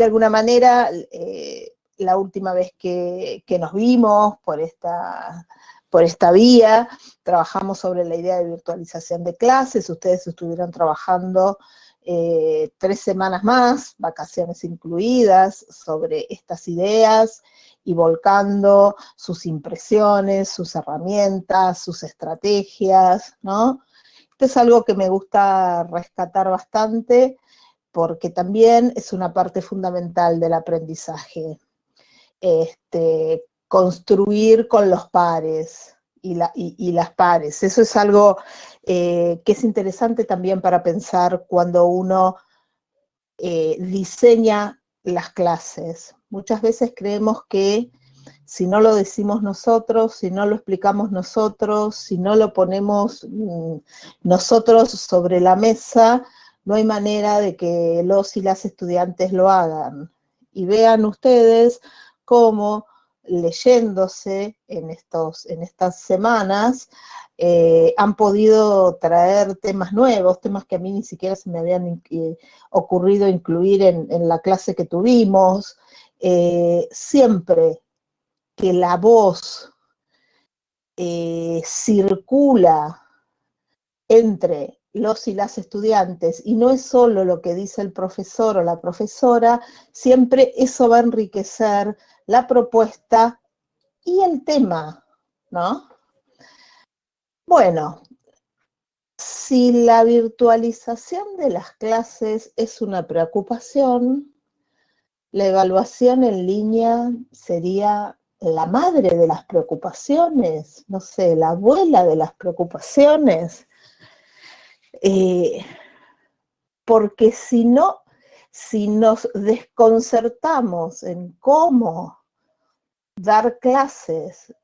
alguna manera, la última vez que nos vimos por esta vía, trabajamos sobre la idea de virtualización de clases, ustedes estuvieron trabajando 3 semanas más, vacaciones incluidas, sobre estas ideas y volcando sus impresiones, sus herramientas, sus estrategias, ¿no? Esto es algo que me gusta rescatar bastante, porque también es una parte fundamental del aprendizaje. Construir con los pares y las pares. Eso es algo que es interesante también para pensar cuando uno diseña las clases. Muchas veces creemos que si no lo decimos nosotros, si no lo explicamos nosotros, si no lo ponemos nosotros sobre la mesa, no hay manera de que los y las estudiantes lo hagan. Y vean ustedes cómo, leyéndose en estas semanas, han podido traer temas nuevos, temas que a mí ni siquiera se me habían ocurrido incluir en la clase que tuvimos. Siempre que la voz circula entre los y las estudiantes, y no es solo lo que dice el profesor o la profesora, siempre eso va a enriquecer la propuesta y el tema, ¿no? Bueno, si la virtualización de las clases es una preocupación, la evaluación en línea sería la madre de las preocupaciones, no sé, la abuela de las preocupaciones. Porque si no, si nos desconcertamos en cómo dar clases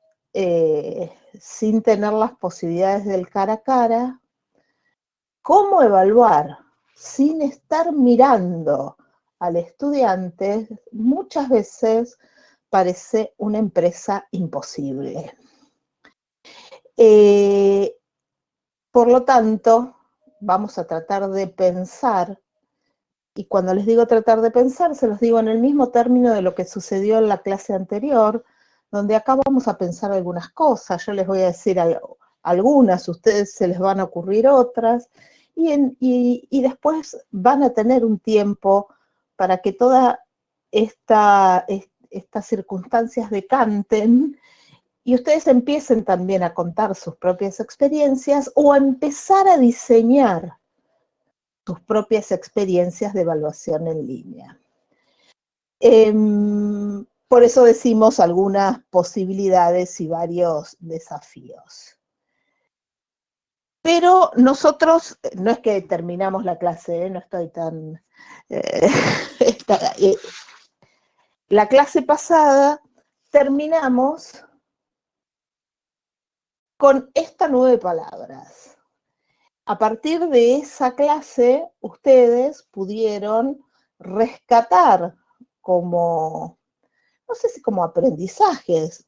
sin tener las posibilidades del cara a cara, ¿cómo evaluar sin estar mirando al estudiante? Muchas veces parece una empresa imposible. Por lo tanto, vamos a tratar de pensar, y cuando les digo tratar de pensar, se los digo en el mismo término de lo que sucedió en la clase anterior, donde acá vamos a pensar algunas cosas, yo les voy a decir algunas, a ustedes se les van a ocurrir otras, y después van a tener un tiempo para que todas estas circunstancias decanten, y ustedes empiecen también a contar sus propias experiencias o a empezar a diseñar sus propias experiencias de evaluación en línea. Por eso decimos algunas posibilidades y varios desafíos. Pero nosotros, no es que terminamos la clase, no estoy tan... la clase pasada terminamos con estas 9 palabras. A partir de esa clase, ustedes pudieron rescatar como, no sé si como aprendizajes,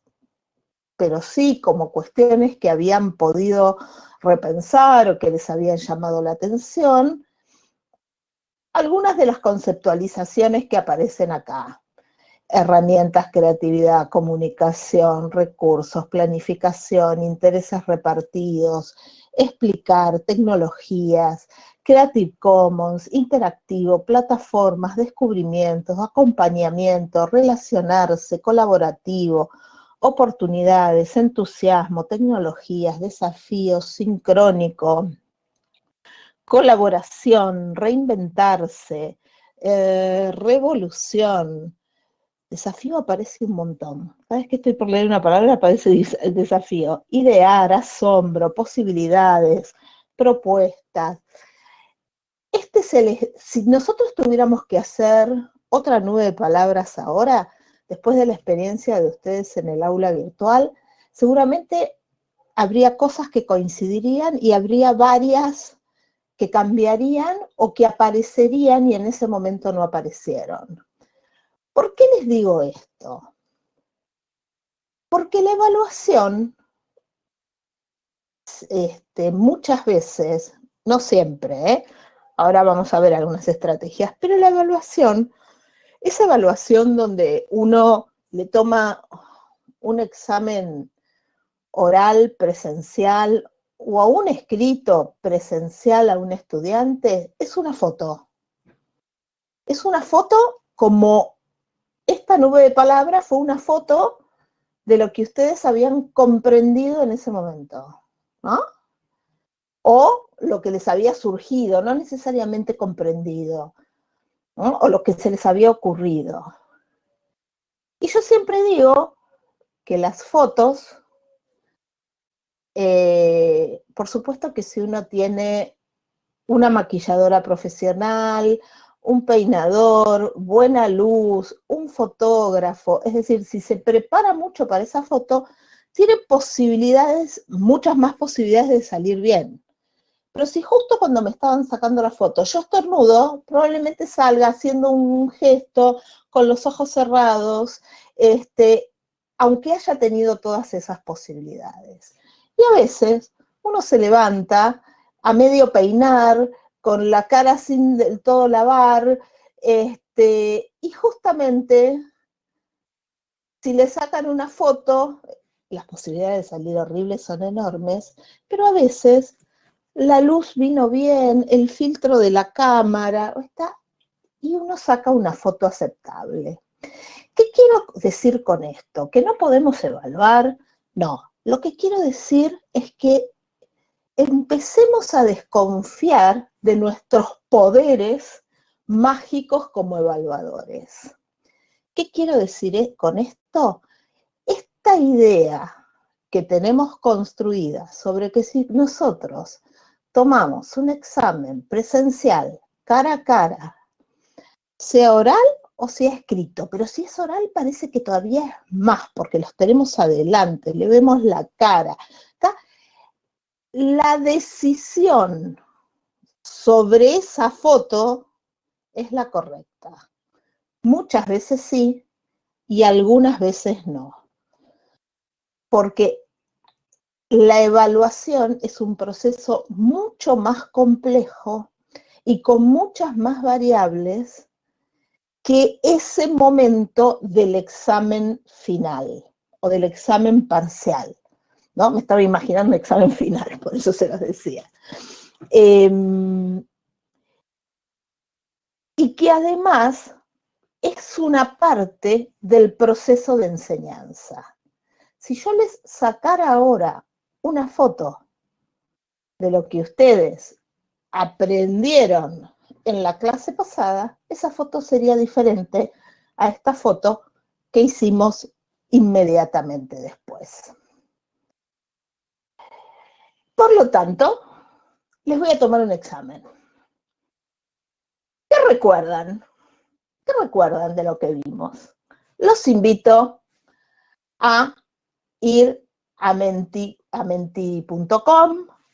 pero sí como cuestiones que habían podido repensar o que les habían llamado la atención, algunas de las conceptualizaciones que aparecen acá. Herramientas, creatividad, comunicación, recursos, planificación, intereses repartidos, explicar, tecnologías, Creative Commons, interactivo, plataformas, descubrimientos, acompañamiento, relacionarse, colaborativo, oportunidades, entusiasmo, tecnologías, desafíos, sincrónico, colaboración, reinventarse, revolución. Desafío aparece un montón. Cada vez que estoy por leer una palabra aparece el desafío. Idear, asombro, posibilidades, propuestas. Si nosotros tuviéramos que hacer otra 9 palabras ahora, después de la experiencia de ustedes en el aula virtual, seguramente habría cosas que coincidirían y habría varias que cambiarían o que aparecerían y en ese momento no aparecieron. ¿Por qué les digo esto? Porque la evaluación, muchas veces, no siempre, ahora vamos a ver algunas estrategias, pero la evaluación Esa evaluación donde uno le toma un examen oral presencial o a un escrito presencial a un estudiante, es una foto. Es una foto como esta nube de palabras fue una foto de lo que ustedes habían comprendido en ese momento, ¿no? O lo que les había surgido, no necesariamente comprendido, ¿no? O lo que se les había ocurrido. Y yo siempre digo que las fotos, por supuesto que si uno tiene una maquilladora profesional, un peinador, buena luz, un fotógrafo, es decir, si se prepara mucho para esa foto, tiene posibilidades, muchas más posibilidades de salir bien. Pero si justo cuando me estaban sacando la foto yo estornudo, probablemente salga haciendo un gesto con los ojos cerrados, aunque haya tenido todas esas posibilidades. Y a veces uno se levanta a medio peinar, con la cara sin del todo lavar, y justamente si le sacan una foto, las posibilidades de salir horribles son enormes, pero a veces la luz vino bien, el filtro de la cámara, está, y uno saca una foto aceptable. ¿Qué quiero decir con esto? ¿Que no podemos evaluar? No, lo que quiero decir es que empecemos a desconfiar de nuestros poderes mágicos como evaluadores. ¿Qué quiero decir con esto? Esta idea que tenemos construida sobre que si nosotros tomamos un examen presencial, cara a cara, sea oral o sea escrito, pero si es oral parece que todavía es más, porque los tenemos adelante, le vemos la cara. ¿Está? La decisión sobre esa foto es la correcta. Muchas veces sí y algunas veces no. Porque la evaluación es un proceso mucho más complejo y con muchas más variables que ese momento del examen final o del examen parcial, ¿no? Me estaba imaginando un examen final, por eso se los decía. Y que además es una parte del proceso de enseñanza. Si yo les sacara ahora una foto de lo que ustedes aprendieron en la clase pasada, esa foto sería diferente a esta foto que hicimos inmediatamente después. Por lo tanto, les voy a tomar un examen. ¿Qué recuerdan? ¿Qué recuerdan de lo que vimos? Los invito a ir a menti.com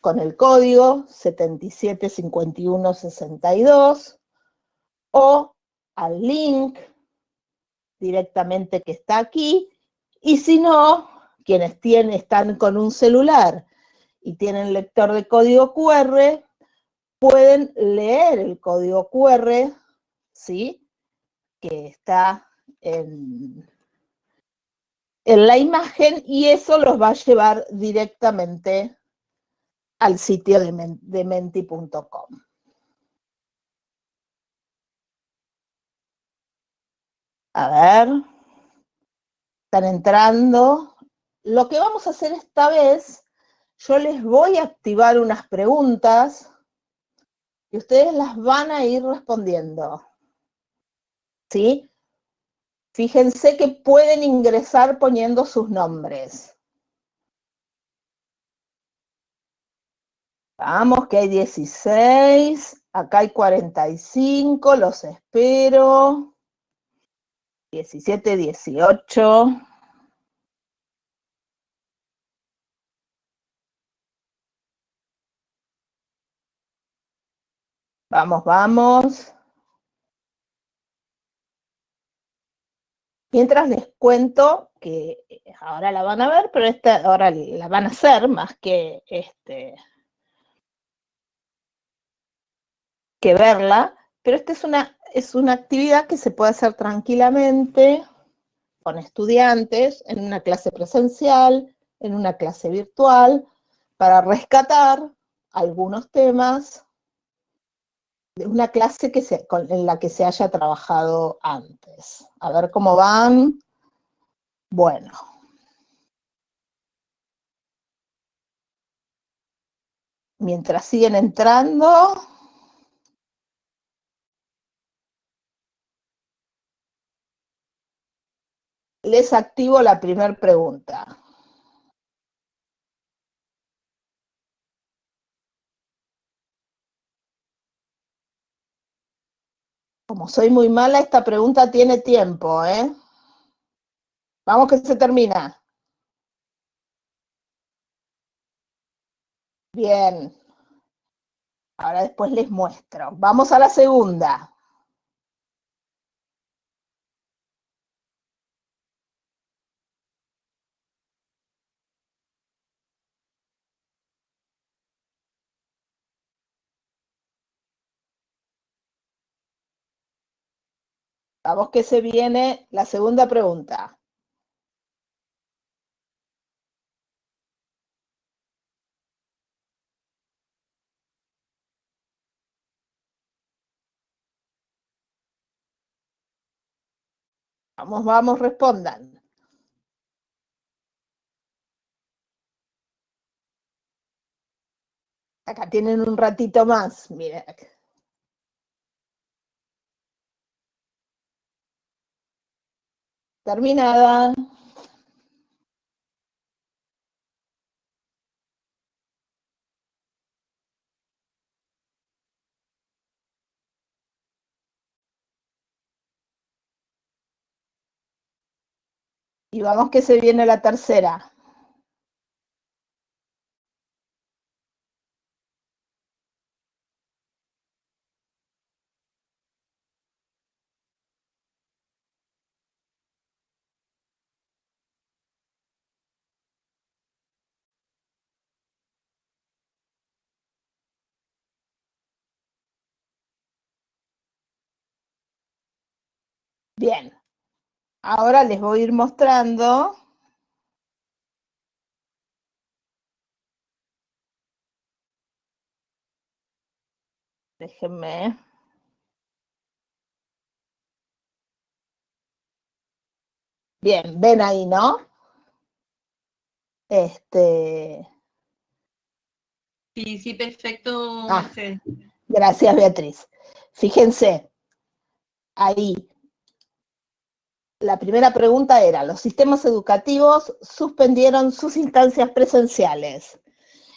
con el código 775162 o al link directamente que está aquí, y si no, quienes están con un celular y tienen lector de código QR, pueden leer el código QR, ¿sí? Que está en la imagen, y eso los va a llevar directamente al sitio de menti.com. A ver, están entrando. Lo que vamos a hacer esta vez, yo les voy a activar unas preguntas y ustedes las van a ir respondiendo, ¿sí? Fíjense que pueden ingresar poniendo sus nombres. Vamos, que hay 16, acá hay 45, los espero. 17, 18. Vamos, vamos. Mientras les cuento que ahora la van a ver, pero ahora la van a hacer más que verla, pero esta es una es una actividad que se puede hacer tranquilamente con estudiantes en una clase presencial, en una clase virtual, para rescatar algunos temas de una clase en la que se haya trabajado antes. A ver cómo van. Bueno. Mientras siguen entrando, les activo la primera pregunta. Como soy muy mala, esta pregunta tiene tiempo, ¿eh? Vamos que se termina. Bien. Ahora después les muestro. Vamos a la segunda. Vamos que se viene la segunda pregunta. Vamos, vamos, respondan. Acá tienen un ratito más, miren. Terminada. Y vamos que se viene la tercera. Bien. Ahora les voy a ir mostrando. Déjenme. Bien, ven ahí, ¿no? Sí, sí, perfecto, Ah, Mercedes. gracias, Beatriz. Fíjense, ahí. La primera pregunta era, los sistemas educativos suspendieron sus instancias presenciales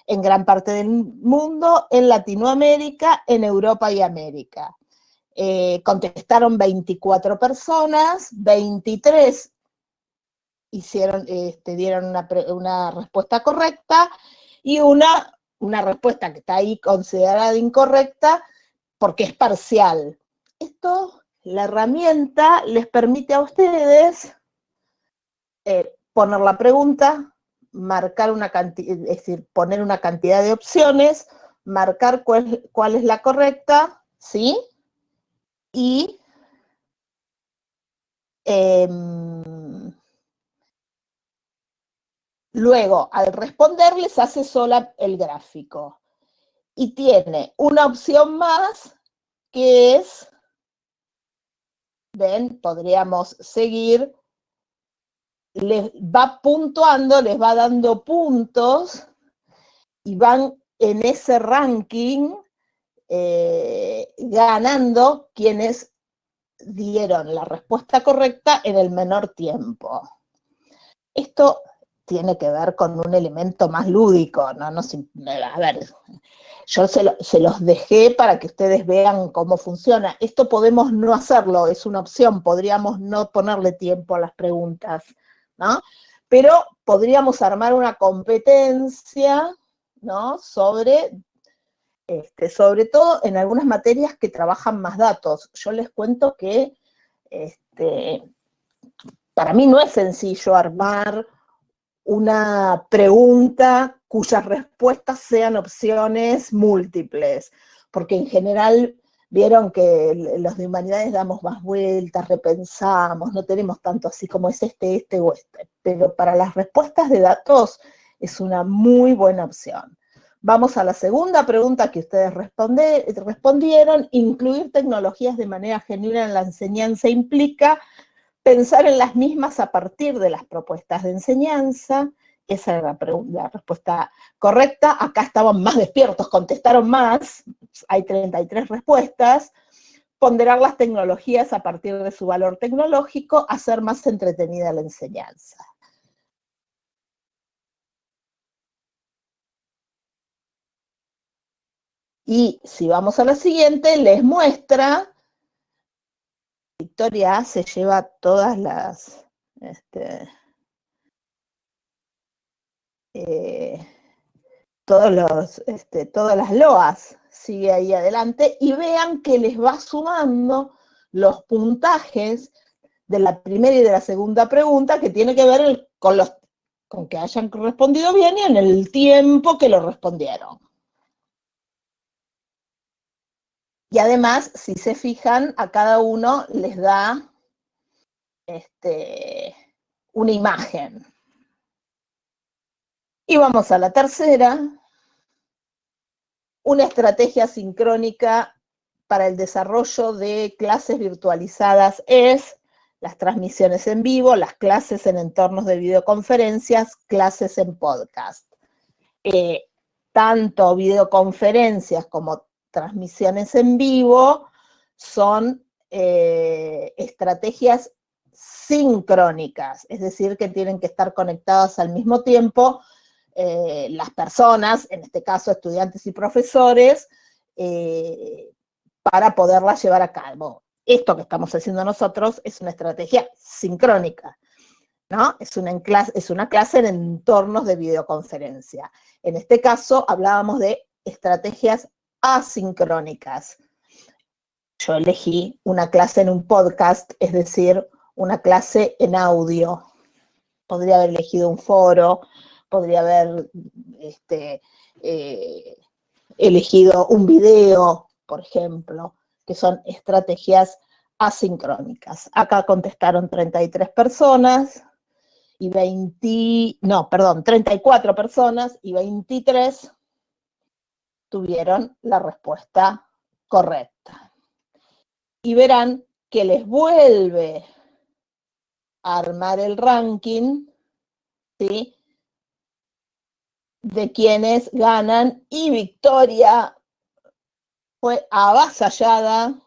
en gran parte del mundo, en Latinoamérica, en Europa y América. Contestaron 24 personas, 23 dieron una respuesta correcta y una respuesta que está ahí considerada incorrecta porque es parcial. Esto, la herramienta les permite a ustedes poner la pregunta, marcar una cantidad, es decir, poner una cantidad de opciones, marcar cuál es la correcta, ¿sí? Y luego, al responder, les hace sola el gráfico. Y tiene una opción más que es, ven, podríamos seguir, les va puntuando, les va dando puntos y van en ese ranking ganando quienes dieron la respuesta correcta en el menor tiempo. Esto tiene que ver con un elemento más lúdico, ¿no? A ver, yo se los dejé para que ustedes vean cómo funciona. Esto podemos no hacerlo, es una opción, podríamos no ponerle tiempo a las preguntas, ¿no? Pero podríamos armar una competencia, ¿no? Sobre todo en algunas materias que trabajan más datos. Yo les cuento que para mí no es sencillo armar una pregunta cuyas respuestas sean opciones múltiples, porque en general Vieron que los de humanidades damos más vueltas, repensamos, no tenemos tanto así como es este o este. Pero para las respuestas de datos es una muy buena opción. Vamos a la segunda pregunta que ustedes respondieron. Incluir tecnologías de manera genuina en la enseñanza implica pensar en las mismas a partir de las propuestas de enseñanza. Esa era la respuesta correcta. Acá estaban más despiertos, contestaron más. Hay 33 respuestas. Ponderar las tecnologías a partir de su valor tecnológico, hacer más entretenida la enseñanza. Y si vamos a la siguiente, les muestra, Victoria se lleva todas las, todas las loas, sigue ahí adelante, y vean que les va sumando los puntajes de la primera y de la segunda pregunta, que tiene que ver con que hayan respondido bien y en el tiempo que lo respondieron. Y además, si se fijan, a cada uno les da una imagen. Y vamos a la tercera. Una estrategia sincrónica para el desarrollo de clases virtualizadas es las transmisiones en vivo, las clases en entornos de videoconferencias, clases en podcast. Tanto videoconferencias como transmisiones en vivo son estrategias sincrónicas, es decir, que tienen que estar conectadas al mismo tiempo las personas, en este caso estudiantes y profesores, para poderlas llevar a cabo. Esto que estamos haciendo nosotros es una estrategia sincrónica, ¿no? Es una clase en entornos de videoconferencia. En este caso hablábamos de estrategias asincrónicas. Yo elegí una clase en un podcast, es decir, una clase en audio. Podría haber elegido un foro, podría haber elegido un video, por ejemplo, que son estrategias asincrónicas. Acá contestaron 33 personas y 34 personas y 23 tuvieron la respuesta correcta. Y verán que les vuelve a armar el ranking, ¿sí?, de quienes ganan, y Victoria fue avasallada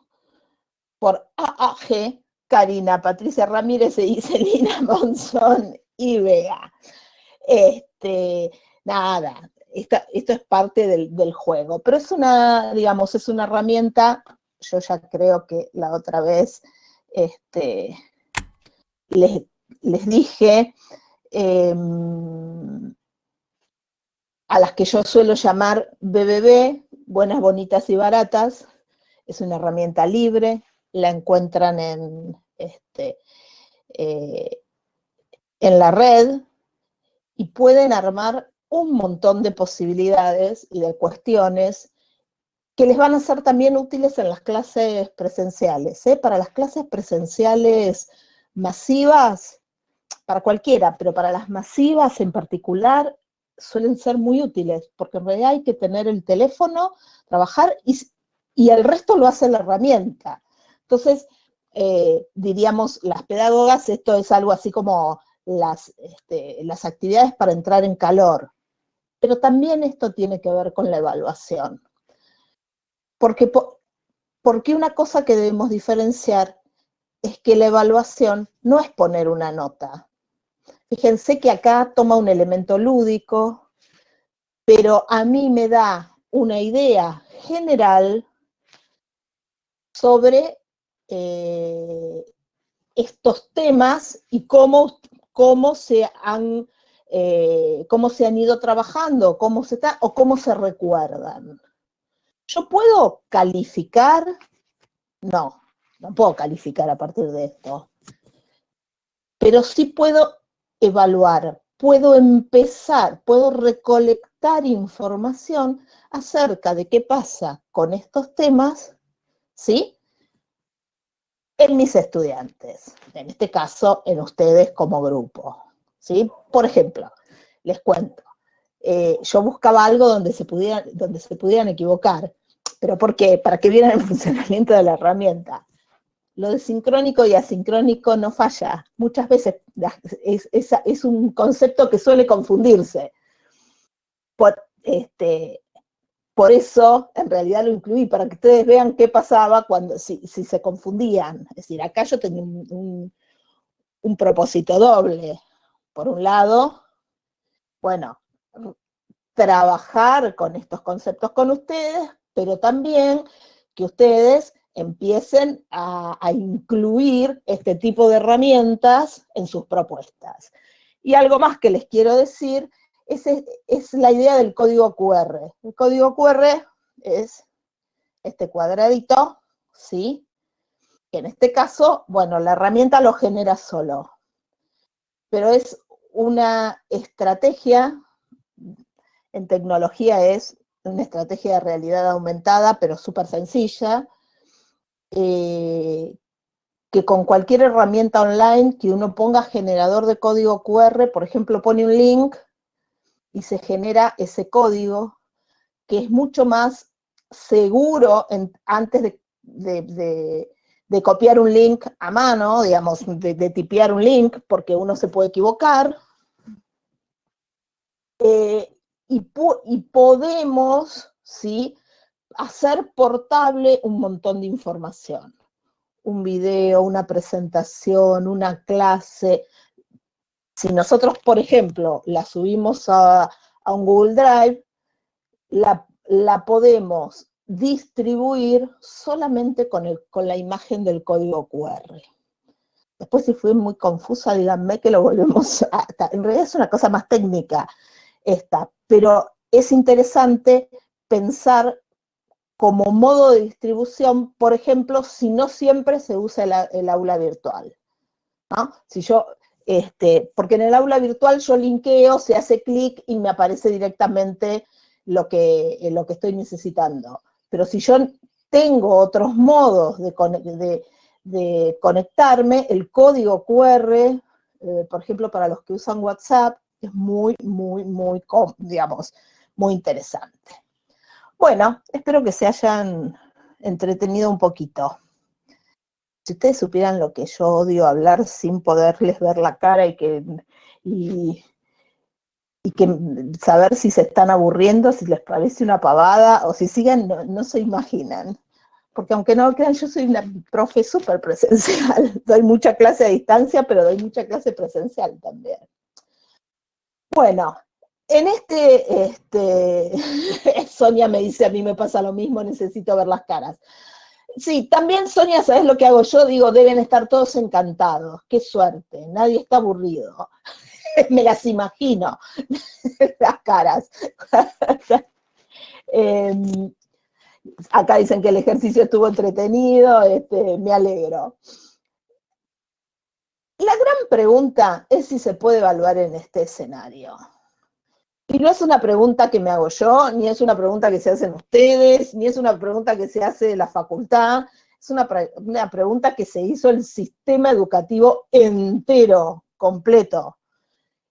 por AAG, Karina Patricia Ramírez y Celina Monzón y Bea. Nada, esto es parte del juego, pero es una herramienta. Yo ya creo que la otra vez les dije, a las que yo suelo llamar BBB, buenas, bonitas y baratas. Es una herramienta libre, la encuentran en la red y pueden armar un montón de posibilidades y de cuestiones que les van a ser también útiles en las clases presenciales. Para las clases presenciales masivas, para cualquiera, pero para las masivas en particular, suelen ser muy útiles, porque en realidad hay que tener el teléfono, trabajar, y el resto lo hace la herramienta. Entonces, diríamos las pedagogas, esto es algo así como las actividades para entrar en calor. Pero también esto tiene que ver con la evaluación. Porque una cosa que debemos diferenciar es que la evaluación no es poner una nota. Fíjense que acá toma un elemento lúdico, pero a mí me da una idea general sobre estos temas y cómo se han ido trabajando, o cómo se recuerdan. ¿Yo puedo calificar? No puedo calificar a partir de esto. Pero sí puedo evaluar, puedo empezar, puedo recolectar información acerca de qué pasa con estos temas ¿sí? En mis estudiantes, en este caso, en ustedes como grupo, ¿sí? Por ejemplo, les cuento, yo buscaba algo donde se pudieran equivocar, pero ¿por qué? Para que vieran el funcionamiento de la herramienta. Lo de sincrónico y asincrónico no falla. Muchas veces es un concepto que suele confundirse. Por eso, en realidad lo incluí, para que ustedes vean qué pasaba si se confundían. Es decir, acá yo tenía un propósito doble. Por un lado, bueno, trabajar con estos conceptos con ustedes, pero también que ustedes empiecen a incluir este tipo de herramientas en sus propuestas. Y algo más que les quiero decir es la idea del código QR. El código QR es este cuadradito, ¿sí? Que en este caso, bueno, la herramienta lo genera solo, pero es una estrategia, en tecnología es una estrategia de realidad aumentada, pero súper sencilla, que con cualquier herramienta online que uno ponga generador de código QR, por ejemplo, pone un link y se genera ese código, que es mucho más seguro antes de copiar un link a mano, digamos, de tipear un link, porque uno se puede equivocar. Y podemos, ¿sí?, hacer portable un montón de información. Un video, una presentación, una clase. Si nosotros, por ejemplo, la subimos a un Google Drive, la podemos distribuir solamente con la imagen del código QR. Después, si fui muy confusa, díganme que lo volvemos a... En realidad es una cosa más técnica esta, pero es interesante pensar como modo de distribución, por ejemplo, si no siempre se usa el aula virtual, ¿no? Si yo, porque en el aula virtual yo linkeo, se hace clic y me aparece directamente lo que estoy necesitando. Pero si yo tengo otros modos de conectarme, el código QR, por ejemplo, para los que usan WhatsApp, es muy, digamos, muy interesante. Bueno, espero que se hayan entretenido un poquito. Si ustedes supieran lo que yo odio hablar sin poderles ver la cara y que saber si se están aburriendo, si les parece una pavada o si siguen, no se imaginan. Porque aunque no lo crean, yo soy una profe súper presencial. Doy mucha clase a distancia, pero doy mucha clase presencial también. Bueno, en Sonia me dice, a mí me pasa lo mismo, necesito ver las caras. Sí, también, Sonia, ¿sabes lo que hago yo? Digo, deben estar todos encantados. Qué suerte, nadie está aburrido. Me las imagino, las caras. Acá dicen que el ejercicio estuvo entretenido, me alegro. La gran pregunta es si se puede evaluar en este escenario. Y no es una pregunta que me hago yo, ni es una pregunta que se hacen ustedes, ni es una pregunta que se hace de la facultad, es una pregunta que se hizo el sistema educativo entero, completo.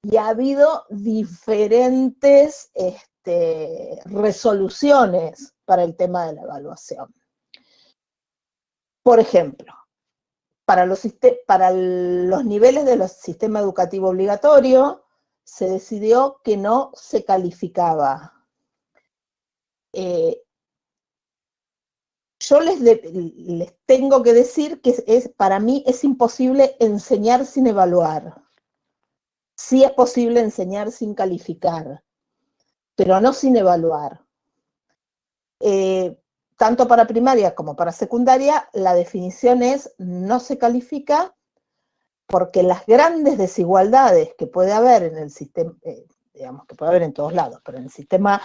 Y ha habido diferentes resoluciones para el tema de la evaluación. Por ejemplo, para los niveles del sistema educativo obligatorio, se decidió que no se calificaba. Yo les tengo que decir que para mí es imposible enseñar sin evaluar. Sí es posible enseñar sin calificar, pero no sin evaluar. Tanto para primaria como para secundaria, la definición es no se califica porque las grandes desigualdades que puede haber en el sistema, digamos que puede haber en todos lados, pero en el sistema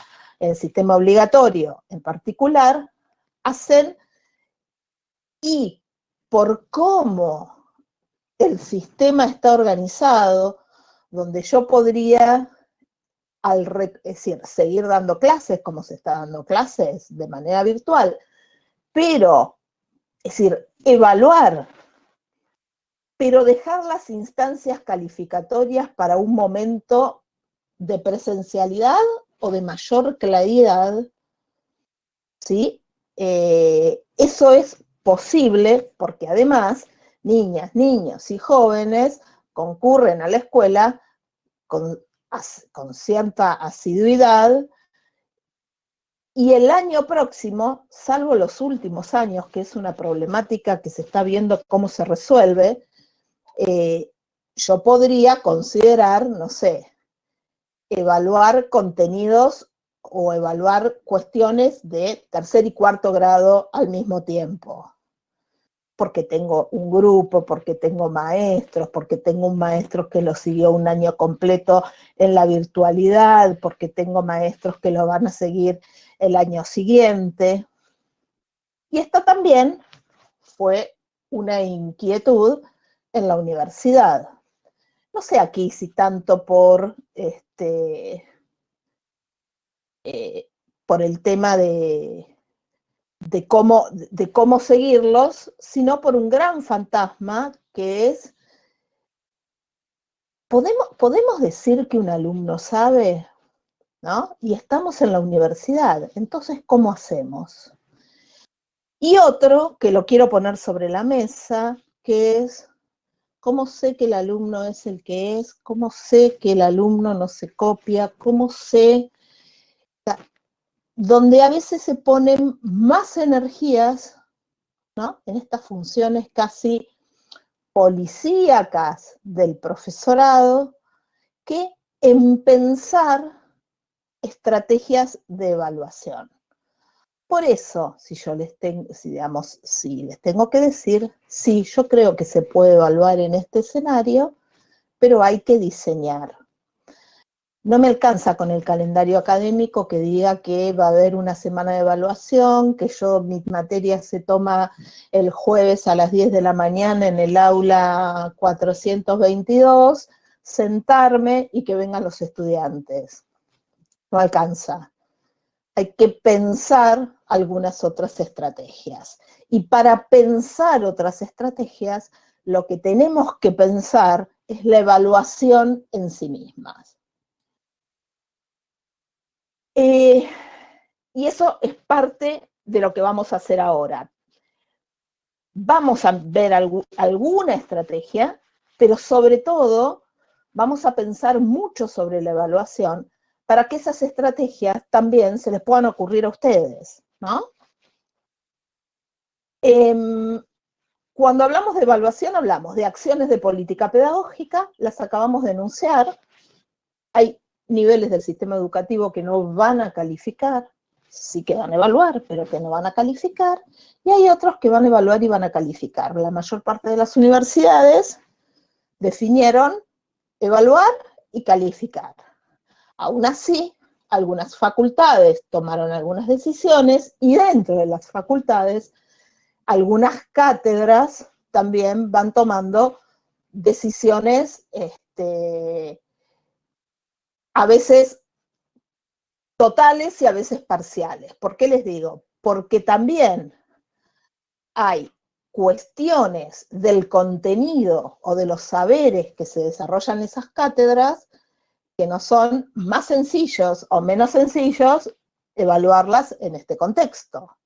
obligatorio en particular, hacen, y por cómo el sistema está organizado, donde yo podría, es decir, seguir dando clases como se está dando clases de manera virtual, pero Es decir, evaluar, pero dejar las instancias calificatorias para un momento de presencialidad o de mayor claridad, ¿sí? Eso es posible porque además niñas, niños y jóvenes concurren a la escuela con cierta asiduidad, y el año próximo, salvo los últimos años, que es una problemática que se está viendo cómo se resuelve, yo podría considerar, no sé, evaluar contenidos o evaluar cuestiones de tercer y cuarto grado al mismo tiempo. Porque tengo un grupo, porque tengo maestros, porque tengo un maestro que lo siguió un año completo en la virtualidad, porque tengo maestros que lo van a seguir el año siguiente. Y esto también fue una inquietud en la universidad. No sé aquí si tanto por el tema de cómo seguirlos, sino por un gran fantasma que es, ¿podemos decir que un alumno sabe? ¿No? Y estamos en la universidad, entonces, ¿cómo hacemos? Y otro que lo quiero poner sobre la mesa, que es, ¿cómo sé que el alumno es el que es? ¿Cómo sé que el alumno no se copia? ¿Cómo sé? Donde a veces se ponen más energías, ¿no? En estas funciones casi policíacas del profesorado, que en pensar estrategias de evaluación. Por eso, si les tengo que decir, sí, yo creo que se puede evaluar en este escenario, pero hay que diseñar. No me alcanza con el calendario académico que diga que va a haber una semana de evaluación, que mi materia se toma el jueves a las 10 de la mañana en el aula 422, sentarme y que vengan los estudiantes. No alcanza. Hay que pensar algunas otras estrategias. Y para pensar otras estrategias, lo que tenemos que pensar es la evaluación en sí misma. Y eso es parte de lo que vamos a hacer ahora. Vamos a ver alguna estrategia, pero sobre todo vamos a pensar mucho sobre la evaluación para que esas estrategias también se les puedan ocurrir a ustedes, ¿no? Cuando hablamos de evaluación, hablamos de acciones de política pedagógica, las acabamos de enunciar. Hay niveles del sistema educativo que no van a calificar, sí que van a evaluar, pero que no van a calificar, y hay otros que van a evaluar y van a calificar. La mayor parte de las universidades definieron evaluar y calificar. Aún así, algunas facultades tomaron algunas decisiones y dentro de las facultades, algunas cátedras también van tomando decisiones a veces totales y a veces parciales. ¿Por qué les digo? Porque también hay cuestiones del contenido o de los saberes que se desarrollan en esas cátedras que no son más sencillos o menos sencillos evaluarlas en este contexto.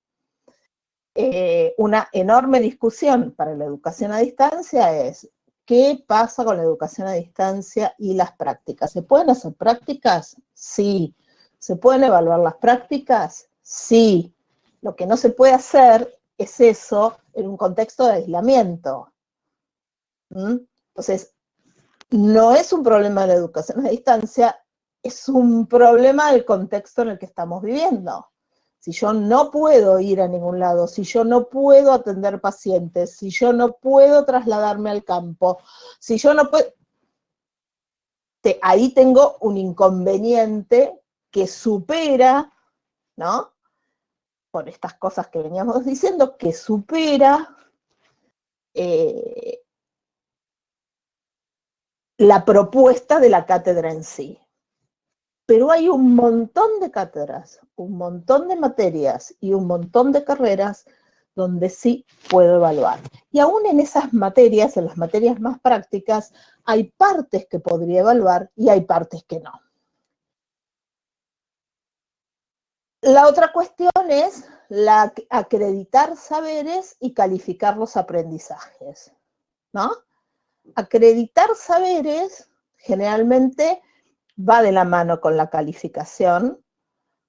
Una enorme discusión para la educación a distancia es ¿qué pasa con la educación a distancia y las prácticas? ¿Se pueden hacer prácticas? Sí. ¿Se pueden evaluar las prácticas? Sí. Lo que no se puede hacer es eso en un contexto de aislamiento. Entonces, no es un problema de la educación a distancia, es un problema del contexto en el que estamos viviendo. Si yo no puedo ir a ningún lado, si yo no puedo atender pacientes, si yo no puedo trasladarme al campo, si yo no puedo... Ahí tengo un inconveniente que supera, ¿no? Por estas cosas que veníamos diciendo, que supera la propuesta de la cátedra en sí. Pero hay un montón de cátedras, un montón de materias y un montón de carreras donde sí puedo evaluar. Y aún en esas materias, en las materias más prácticas, hay partes que podría evaluar y hay partes que no. La otra cuestión es acreditar saberes y calificar los aprendizajes, ¿no? Acreditar saberes generalmente va de la mano con la calificación,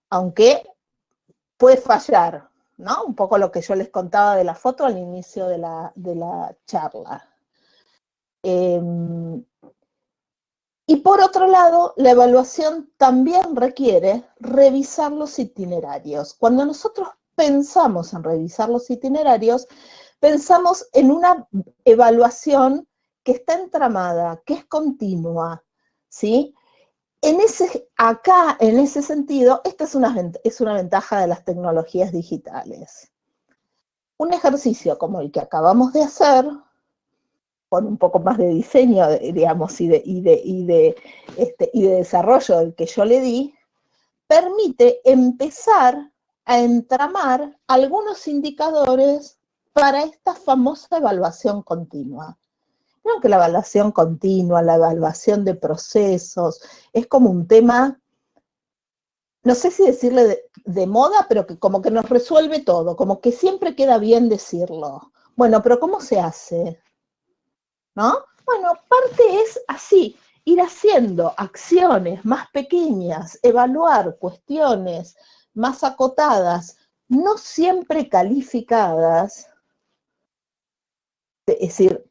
aunque puede fallar, ¿no? Un poco lo que yo les contaba de la foto al inicio de la charla. Y por otro lado, la evaluación también requiere revisar los itinerarios. Cuando nosotros pensamos en revisar los itinerarios, pensamos en una evaluación que está entramada, que es continua, ¿sí? Acá, en ese sentido, esta es una ventaja de las tecnologías digitales. Un ejercicio como el que acabamos de hacer, con un poco más de diseño, digamos, y de desarrollo del que yo le di, permite empezar a entramar algunos indicadores para esta famosa evaluación continua. Creo que la evaluación continua, la evaluación de procesos, es como un tema, no sé si decirle de moda, pero que como que nos resuelve todo, como que siempre queda bien decirlo. Bueno, pero ¿cómo se hace? ¿No? Bueno, parte es así, ir haciendo acciones más pequeñas, evaluar cuestiones más acotadas, no siempre calificadas. Es decir,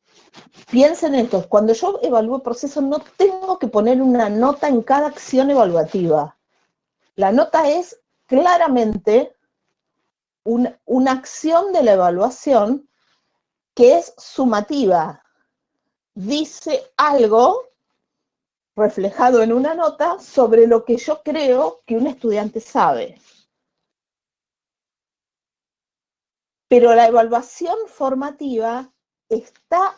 piensen en esto, cuando yo evalúo procesos no tengo que poner una nota en cada acción evaluativa. La nota es claramente una acción de la evaluación que es sumativa. Dice algo reflejado en una nota sobre lo que yo creo que un estudiante sabe. Pero la evaluación formativa están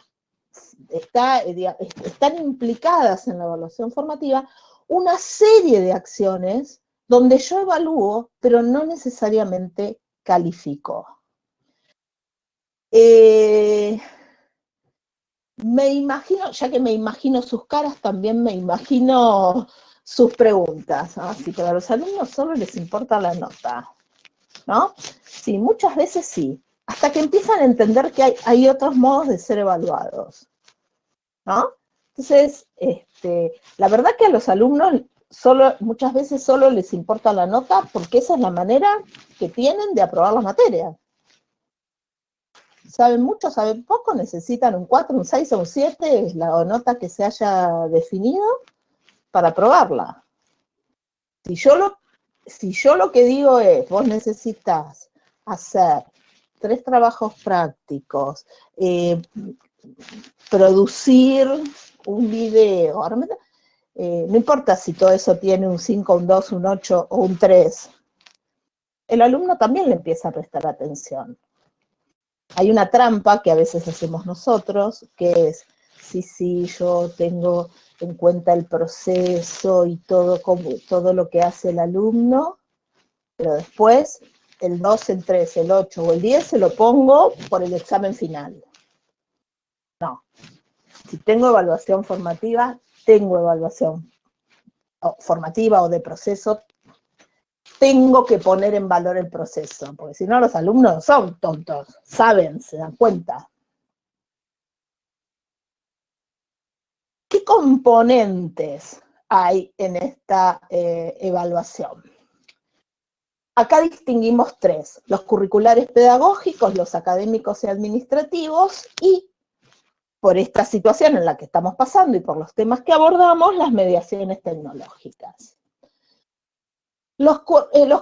implicadas en la evaluación formativa una serie de acciones donde yo evalúo, pero no necesariamente califico. Me imagino, ya que me imagino sus caras, también me imagino sus preguntas, ¿no? Si para los alumnos solo les importa la nota, ¿no? Sí, muchas veces sí, hasta que empiezan a entender que hay otros modos de ser evaluados, ¿no? Entonces, la verdad que a los alumnos muchas veces solo les importa la nota porque esa es la manera que tienen de aprobar las materias. Saben mucho, saben poco, necesitan un 4, un 6 o un 7, es la nota que se haya definido para aprobarla. Si yo lo que digo es, vos necesitas hacer 3 trabajos prácticos, producir un video, no importa si todo eso tiene un 5, un 2, un 8 o un 3, el alumno también le empieza a prestar atención. Hay una trampa que a veces hacemos nosotros, que es, sí, yo tengo en cuenta el proceso y todo lo que hace el alumno, pero después el 2, el 3, el 8 o el 10 se lo pongo por el examen final. No. Si tengo evaluación formativa, tengo evaluación formativa o de proceso, tengo que poner en valor el proceso, porque si no los alumnos son tontos, saben, se dan cuenta. ¿Qué componentes hay en esta evaluación? Acá distinguimos 3, los curriculares pedagógicos, los académicos y administrativos, y por esta situación en la que estamos pasando y por los temas que abordamos, las mediaciones tecnológicas. Los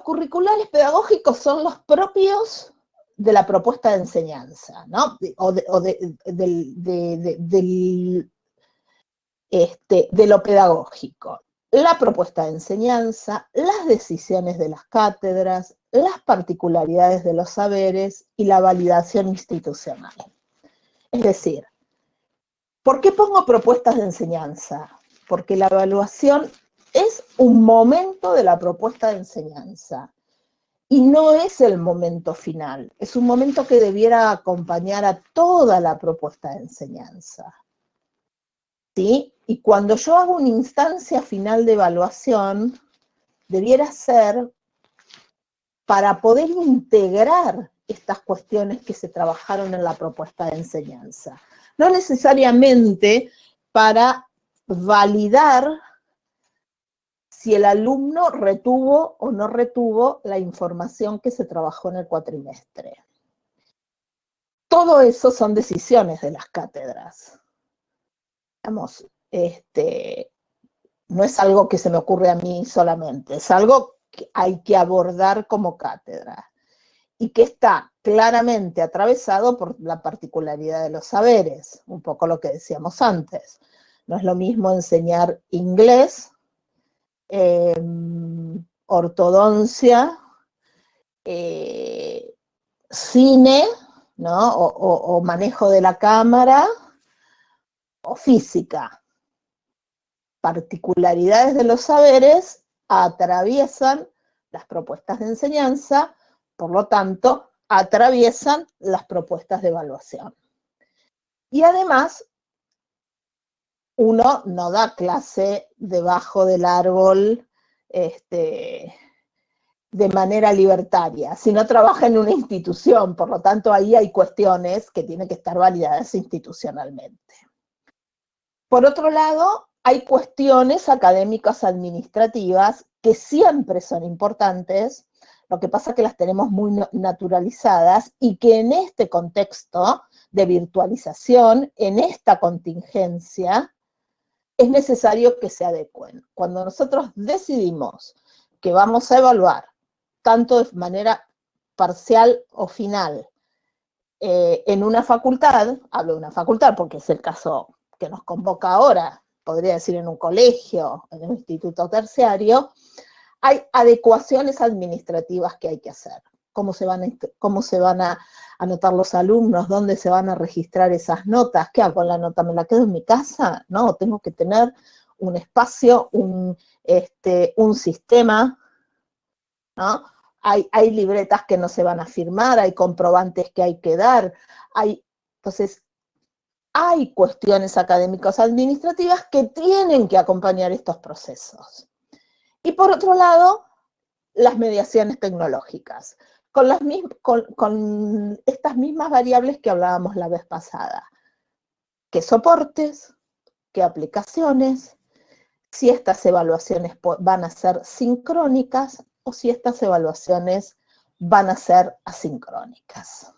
curriculares pedagógicos son los propios de la propuesta de enseñanza, ¿no? De lo pedagógico. La propuesta de enseñanza, las decisiones de las cátedras, las particularidades de los saberes y la validación institucional. Es decir, ¿por qué pongo propuestas de enseñanza? Porque la evaluación es un momento de la propuesta de enseñanza. Y no es el momento final, es un momento que debiera acompañar a toda la propuesta de enseñanza. ¿Sí? Y cuando yo hago una instancia final de evaluación, debiera ser para poder integrar estas cuestiones que se trabajaron en la propuesta de enseñanza. No necesariamente para validar si el alumno retuvo o no retuvo la información que se trabajó en el cuatrimestre. Todo eso son decisiones de las cátedras. Digamos, no es algo que se me ocurre a mí solamente, es algo que hay que abordar como cátedra y que está claramente atravesado por la particularidad de los saberes, un poco lo que decíamos antes. No es lo mismo enseñar inglés, ortodoncia, cine, ¿no? o manejo de la cámara, o física. Particularidades de los saberes atraviesan las propuestas de enseñanza, por lo tanto, atraviesan las propuestas de evaluación. Y además, uno no da clase debajo del árbol de manera libertaria, sino trabaja en una institución, por lo tanto, ahí hay cuestiones que tienen que estar validadas institucionalmente. Por otro lado, hay cuestiones académicas administrativas que siempre son importantes, lo que pasa es que las tenemos muy naturalizadas y que en este contexto de virtualización, en esta contingencia, es necesario que se adecuen. Cuando nosotros decidimos que vamos a evaluar, tanto de manera parcial o final, en una facultad, hablo de una facultad porque es el caso que nos convoca ahora, podría decir en un colegio, en un instituto terciario, hay adecuaciones administrativas que hay que hacer. Cómo se van a anotar los alumnos, dónde se van a registrar esas notas, ¿qué hago con la nota? ¿Me la quedo en mi casa? No, tengo que tener un espacio, un sistema, ¿no? Hay libretas que no se van a firmar, hay comprobantes que hay que dar, entonces, hay cuestiones académicas administrativas que tienen que acompañar estos procesos. Y por otro lado, las mediaciones tecnológicas, con estas mismas variables que hablábamos la vez pasada. ¿Qué soportes? ¿Qué aplicaciones? Si estas evaluaciones van a ser sincrónicas o si estas evaluaciones van a ser asincrónicas.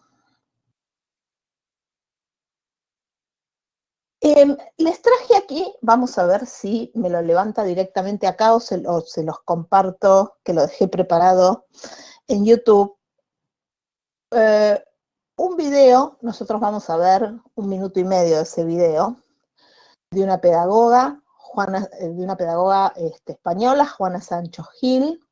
Les traje aquí, vamos a ver si me lo levanta directamente acá o se los comparto, que lo dejé preparado en YouTube. Un video, nosotros vamos a ver 1 minuto y medio de ese video, de una pedagoga, española, Juana Sancho Gil,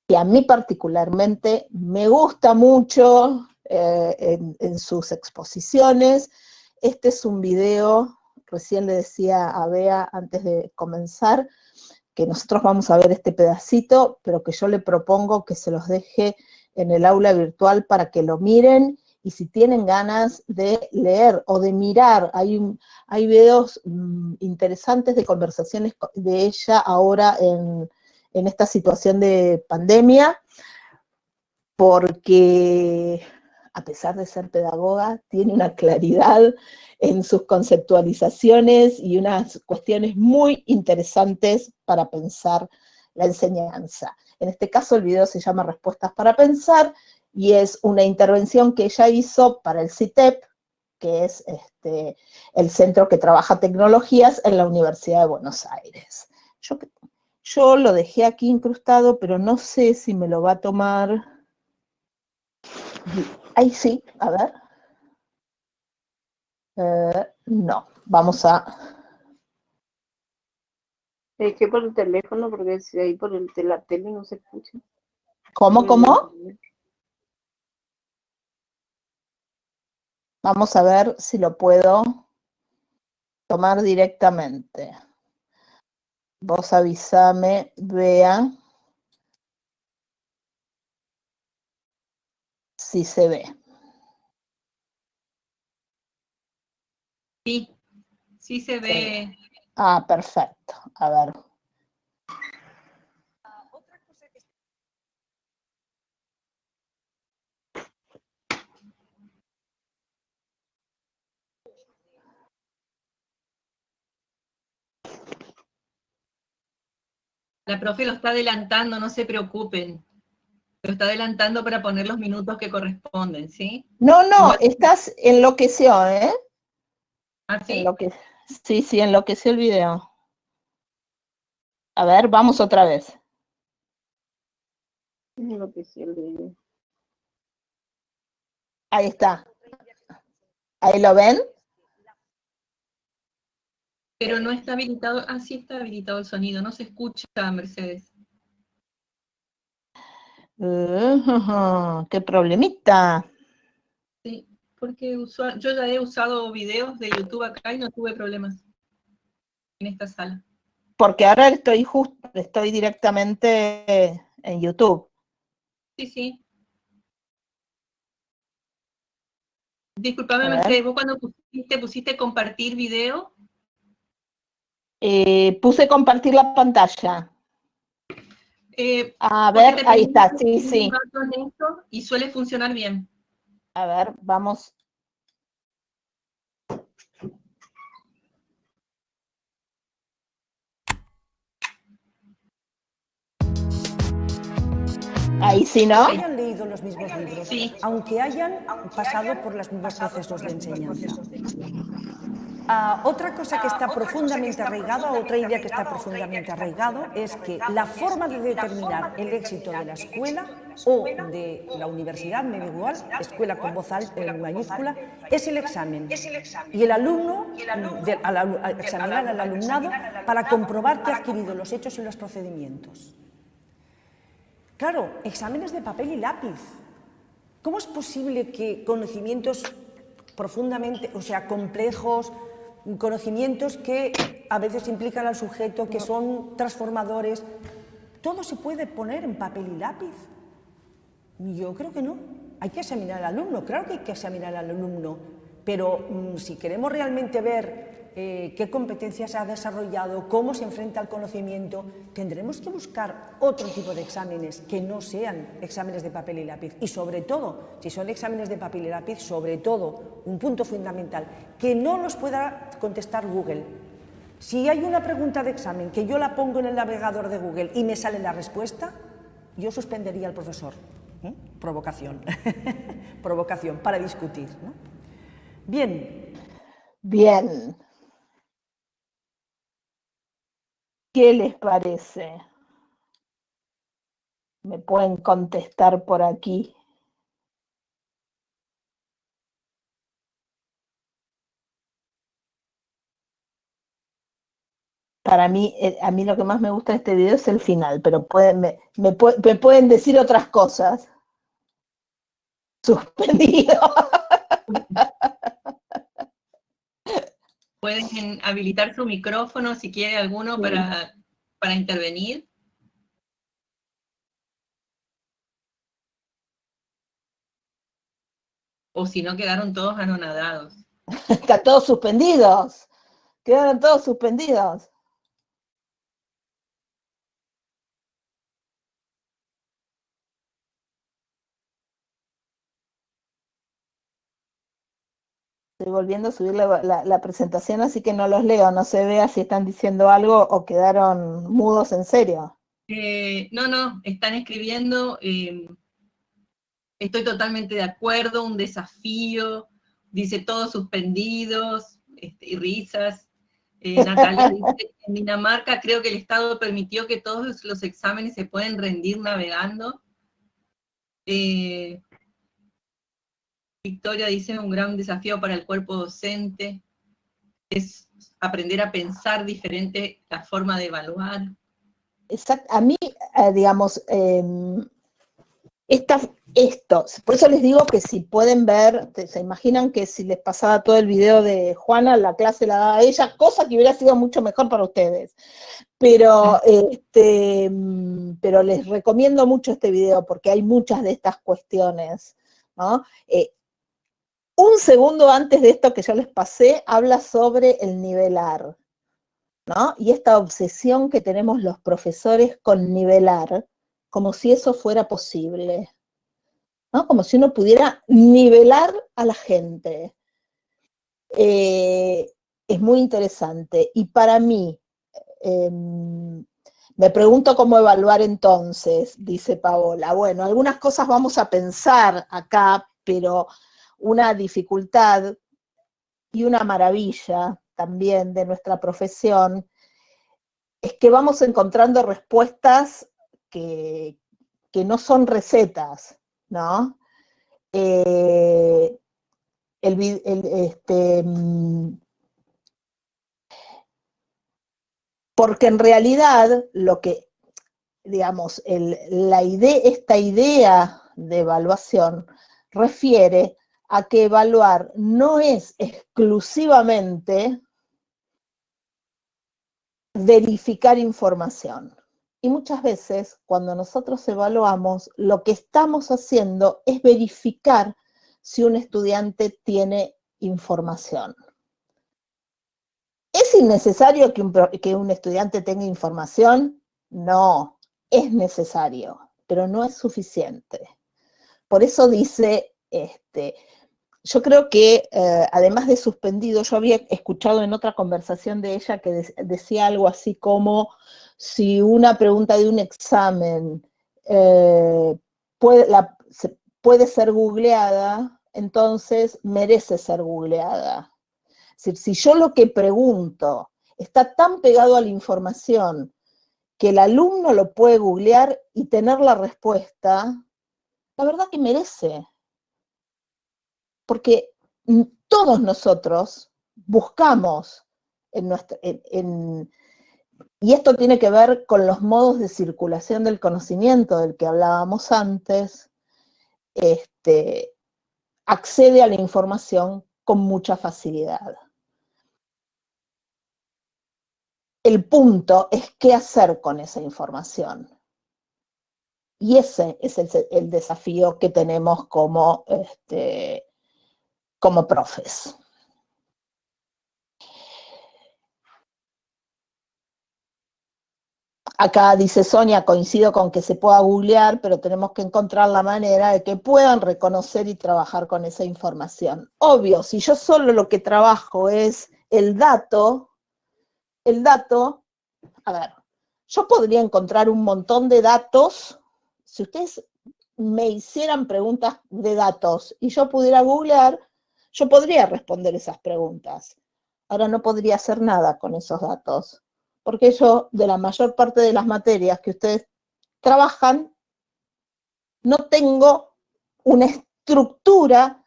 que a mí particularmente me gusta mucho en sus exposiciones. Este es un video, recién le decía a Bea antes de comenzar, que nosotros vamos a ver este pedacito, pero que yo le propongo que se los deje en el aula virtual para que lo miren, y si tienen ganas de leer o de mirar, hay videos interesantes de conversaciones de ella ahora en esta situación de pandemia, porque a pesar de ser pedagoga, tiene una claridad en sus conceptualizaciones y unas cuestiones muy interesantes para pensar la enseñanza. En este caso, el video se llama Respuestas para Pensar, y es una intervención que ella hizo para el CITEP, que es el centro que trabaja tecnologías en la Universidad de Buenos Aires. Yo lo dejé aquí incrustado, pero no sé si me lo va a tomar. Ahí sí, a ver. No, vamos a... Es que por el teléfono, porque si ahí por la tele no se escucha. ¿Cómo? Vamos a ver si lo puedo tomar directamente. Vos avísame, Bea. si se ve. Sí se ve. Ah, perfecto. A ver. La profe lo está adelantando, no se preocupen. Lo está adelantando para poner los minutos que corresponden, ¿sí? No, Igual- estás enloqueció, ¿eh? ¿Ah, sí? Sí, enloqueció el video. A ver, vamos otra vez. Enloqueció el video. Ahí está. ¿Ahí lo ven? Pero no está habilitado. Ah, sí está habilitado el sonido. No se escucha, Mercedes. ¡Qué problemita! Sí, porque yo ya he usado videos de YouTube acá y no tuve problemas en esta sala. Porque ahora estoy directamente en YouTube. Sí, sí. Disculpame, A ver. Mercedes, vos cuando pusiste compartir video. Puse compartir la pantalla. A ver, ahí está, sí. Y suele funcionar bien. A ver, vamos. Ahí sí, ¿no? Aunque hayan leído los mismos libros, Sí. aunque hayan pasado por los mismos procesos de enseñanza. Otra cosa que está profundamente arraigada, otra idea que está profundamente arraigado, es que la forma de determinar el éxito de la escuela o de la universidad, me da igual, escuela con voz alta, en mayúscula, es el examen. Y el alumno, examinar al alumnado para comprobar que ha adquirido los hechos y los procedimientos. Claro, exámenes de papel y lápiz. ¿Cómo es posible que conocimientos profundamente, o sea, complejos, conocimientos que a veces implican al sujeto, que son transformadores, todo se puede poner en papel y lápiz? Yo creo que no. Hay que examinar al alumno, claro que hay que examinar al alumno, pero si queremos realmente ver qué competencias ha desarrollado, cómo se enfrenta al conocimiento, tendremos que buscar otro tipo de exámenes que no sean exámenes de papel y lápiz. Y sobre todo, si son exámenes de papel y lápiz, sobre todo, un punto fundamental, que no nos pueda contestar Google. Si hay una pregunta de examen que yo la pongo en el navegador de Google y me sale la respuesta, yo suspendería al profesor. Provocación. Provocación para discutir, ¿no? Bien. Bien. ¿Qué les parece? Me pueden contestar por aquí. Para mí, a mí lo que más me gusta de este video es el final, pero me pueden decir otras cosas. Suspendido. Pueden habilitar su micrófono si quiere alguno para intervenir. O si no, quedaron todos anonadados. Están todos suspendidos. Quedaron todos suspendidos. Estoy volviendo a subir la presentación, así que no los leo, no se vea si están diciendo algo o quedaron mudos en serio. No, están escribiendo, estoy totalmente de acuerdo, un desafío, dice todos suspendidos, y risas. Natalia dice, en Dinamarca creo que el Estado permitió que todos los exámenes se pueden rendir navegando. Victoria dice, un gran desafío para el cuerpo docente es aprender a pensar diferente la forma de evaluar. Exacto. A mí, digamos, esto, por eso les digo que si pueden ver, se imaginan que si les pasaba todo el video de Juana, la clase la daba ella, cosa que hubiera sido mucho mejor para ustedes. Pero les recomiendo mucho este video porque hay muchas de estas cuestiones ¿no? Un segundo antes de esto que yo les pasé, habla sobre el nivelar, ¿no? Y esta obsesión que tenemos los profesores con nivelar, como si eso fuera posible, ¿no? Como si uno pudiera nivelar a la gente. Es muy interesante. Y para mí, me pregunto cómo evaluar entonces, dice Paola. Bueno, algunas cosas vamos a pensar acá, pero una dificultad y una maravilla también de nuestra profesión es que vamos encontrando respuestas que no son recetas, ¿no? Porque en realidad lo que, digamos, esta idea de evaluación refiere a que evaluar no es exclusivamente verificar información. Y muchas veces, cuando nosotros evaluamos, lo que estamos haciendo es verificar si un estudiante tiene información. ¿Es innecesario que un estudiante tenga información? No, es necesario, pero no es suficiente. Por eso dice, yo creo que además de suspendido, yo había escuchado en otra conversación de ella que decía algo así como, si una pregunta de un examen puede ser googleada, entonces merece ser googleada. Es decir, si yo lo que pregunto está tan pegado a la información que el alumno lo puede googlear y tener la respuesta, la verdad que merece. Porque todos nosotros buscamos y esto tiene que ver con los modos de circulación del conocimiento del que hablábamos antes, accede a la información con mucha facilidad. El punto es qué hacer con esa información. Y ese es el desafío que tenemos como profes. Acá dice Sonia, coincido con que se pueda googlear, pero tenemos que encontrar la manera de que puedan reconocer y trabajar con esa información. Obvio, si yo solo lo que trabajo es el dato, a ver, yo podría encontrar un montón de datos, si ustedes me hicieran preguntas de datos y yo pudiera googlear, yo podría responder esas preguntas. Ahora no podría hacer nada con esos datos, porque yo, de la mayor parte de las materias que ustedes trabajan, no tengo una estructura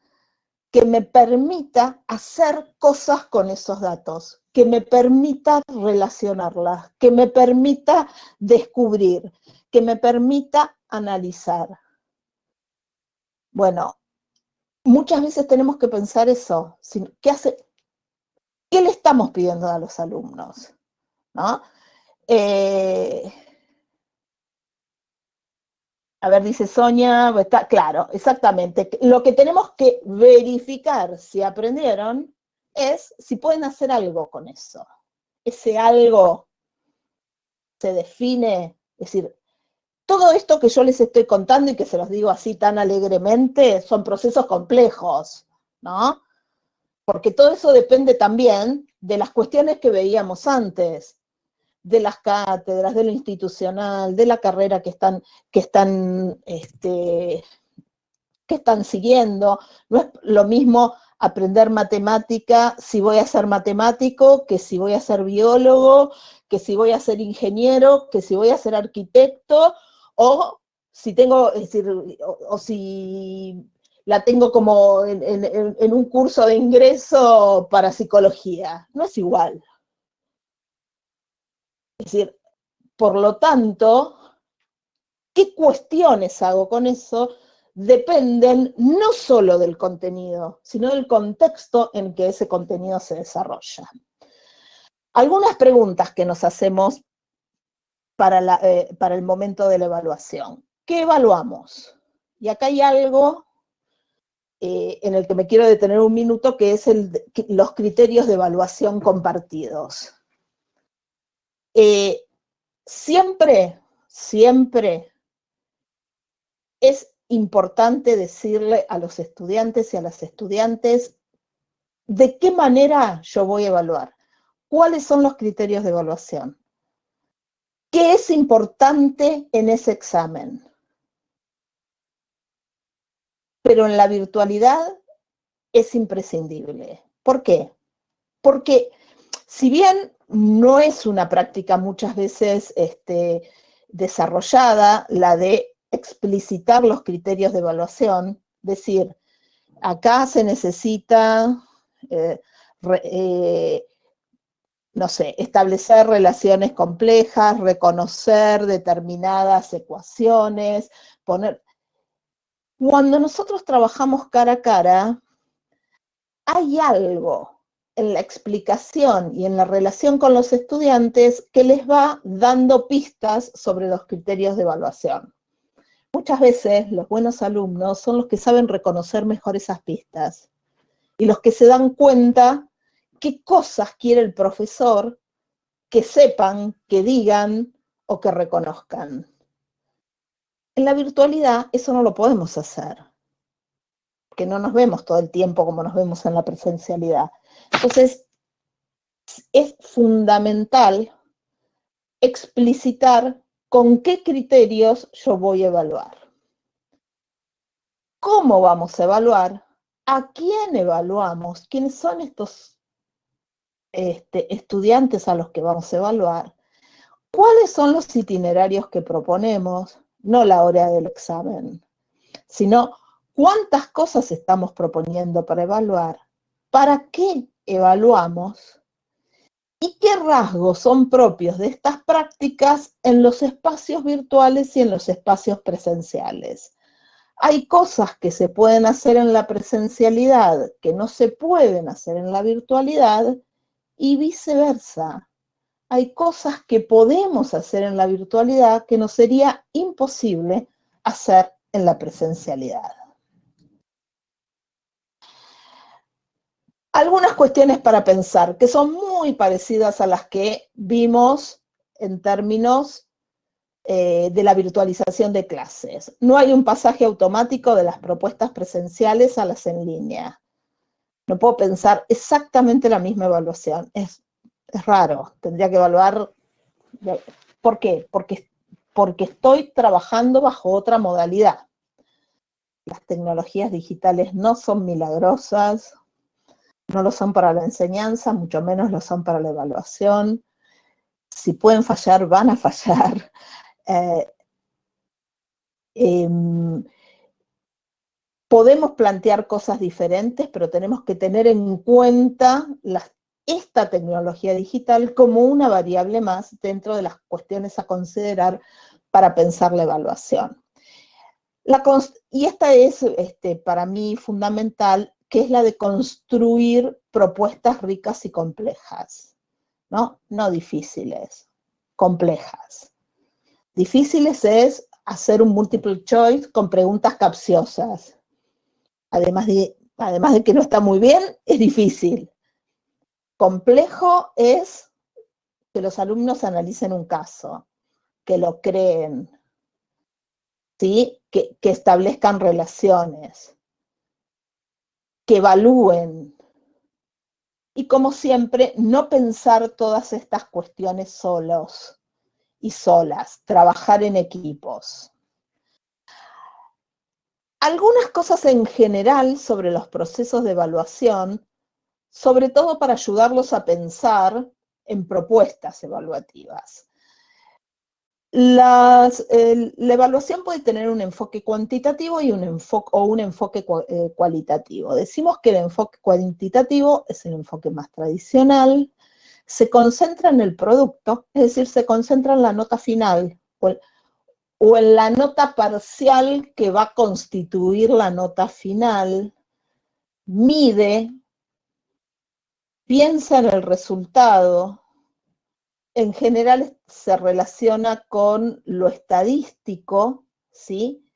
que me permita hacer cosas con esos datos, que me permita relacionarlas, que me permita descubrir, que me permita analizar. Bueno, muchas veces tenemos que pensar eso. ¿Qué le estamos pidiendo a los alumnos? ¿No? A ver, dice Sonia, está claro, exactamente. Lo que tenemos que verificar si aprendieron es si pueden hacer algo con eso. Ese algo se define, es decir, todo esto que yo les estoy contando y que se los digo así tan alegremente, son procesos complejos, ¿no? Porque todo eso depende también de las cuestiones que veíamos antes, de las cátedras, de lo institucional, de la carrera que están siguiendo. No es lo mismo aprender matemática si voy a ser matemático, que si voy a ser biólogo, que si voy a ser ingeniero, que si voy a ser arquitecto, o si tengo, es decir, o si la tengo como en un curso de ingreso para psicología. No es igual. Es decir, por lo tanto, ¿qué cuestiones hago con eso? Dependen no solo del contenido, sino del contexto en que ese contenido se desarrolla. Algunas preguntas que nos hacemos para el momento de la evaluación. ¿Qué evaluamos? Y acá hay algo en el que me quiero detener un minuto, que es los criterios de evaluación compartidos. Siempre es importante decirle a los estudiantes y a las estudiantes de qué manera yo voy a evaluar, cuáles son los criterios de evaluación, qué es importante en ese examen. Pero en la virtualidad es imprescindible. ¿Por qué? Porque si bien no es una práctica muchas veces desarrollada, la de explicitar los criterios de evaluación, decir, acá se necesita, no sé, establecer relaciones complejas, reconocer determinadas ecuaciones, poner... Cuando nosotros trabajamos cara a cara, hay algo en la explicación y en la relación con los estudiantes que les va dando pistas sobre los criterios de evaluación. Muchas veces los buenos alumnos son los que saben reconocer mejor esas pistas y los que se dan cuenta qué cosas quiere el profesor que sepan, que digan o que reconozcan. En la virtualidad eso no lo podemos hacer, porque no nos vemos todo el tiempo como nos vemos en la presencialidad. Entonces, es fundamental explicitar con qué criterios yo voy a evaluar. ¿Cómo vamos a evaluar? ¿A quién evaluamos? ¿Quiénes son estos estudiantes a los que vamos a evaluar? ¿Cuáles son los itinerarios que proponemos? No la hora del examen, sino cuántas cosas estamos proponiendo para evaluar, para qué evaluamos y qué rasgos son propios de estas prácticas en los espacios virtuales y en los espacios presenciales. Hay cosas que se pueden hacer en la presencialidad que no se pueden hacer en la virtualidad y viceversa. Hay cosas que podemos hacer en la virtualidad que nos sería imposible hacer en la presencialidad. Algunas cuestiones para pensar, que son muy parecidas a las que vimos en términos de la virtualización de clases. No hay un pasaje automático de las propuestas presenciales a las en línea. No puedo pensar exactamente la misma evaluación. Es raro, tendría que evaluar. ¿Por qué? Porque estoy trabajando bajo otra modalidad. Las tecnologías digitales no son milagrosas, no lo son para la enseñanza, mucho menos lo son para la evaluación. Si pueden fallar, van a fallar. Podemos plantear cosas diferentes, pero tenemos que tener en cuenta esta tecnología digital como una variable más dentro de las cuestiones a considerar para pensar la evaluación. Y esta es para mí fundamental, que es la de construir propuestas ricas y complejas, ¿no? No difíciles, complejas. Difíciles es hacer un multiple choice con preguntas capciosas. Además de que no está muy bien, es difícil. Complejo es que los alumnos analicen un caso, que lo creen, ¿sí? Que establezcan relaciones, que evalúen. Y como siempre, no pensar todas estas cuestiones solos y solas, trabajar en equipos. Algunas cosas en general sobre los procesos de evaluación, sobre todo para ayudarlos a pensar en propuestas evaluativas. La evaluación puede tener un enfoque cuantitativo y un enfoque cualitativo. Decimos que el enfoque cuantitativo es el enfoque más tradicional, se concentra en el producto, es decir, se concentra en la nota final o en la nota parcial que va a constituir la nota final, mide, piensa en el resultado. En general se relaciona con lo estadístico, ¿sí?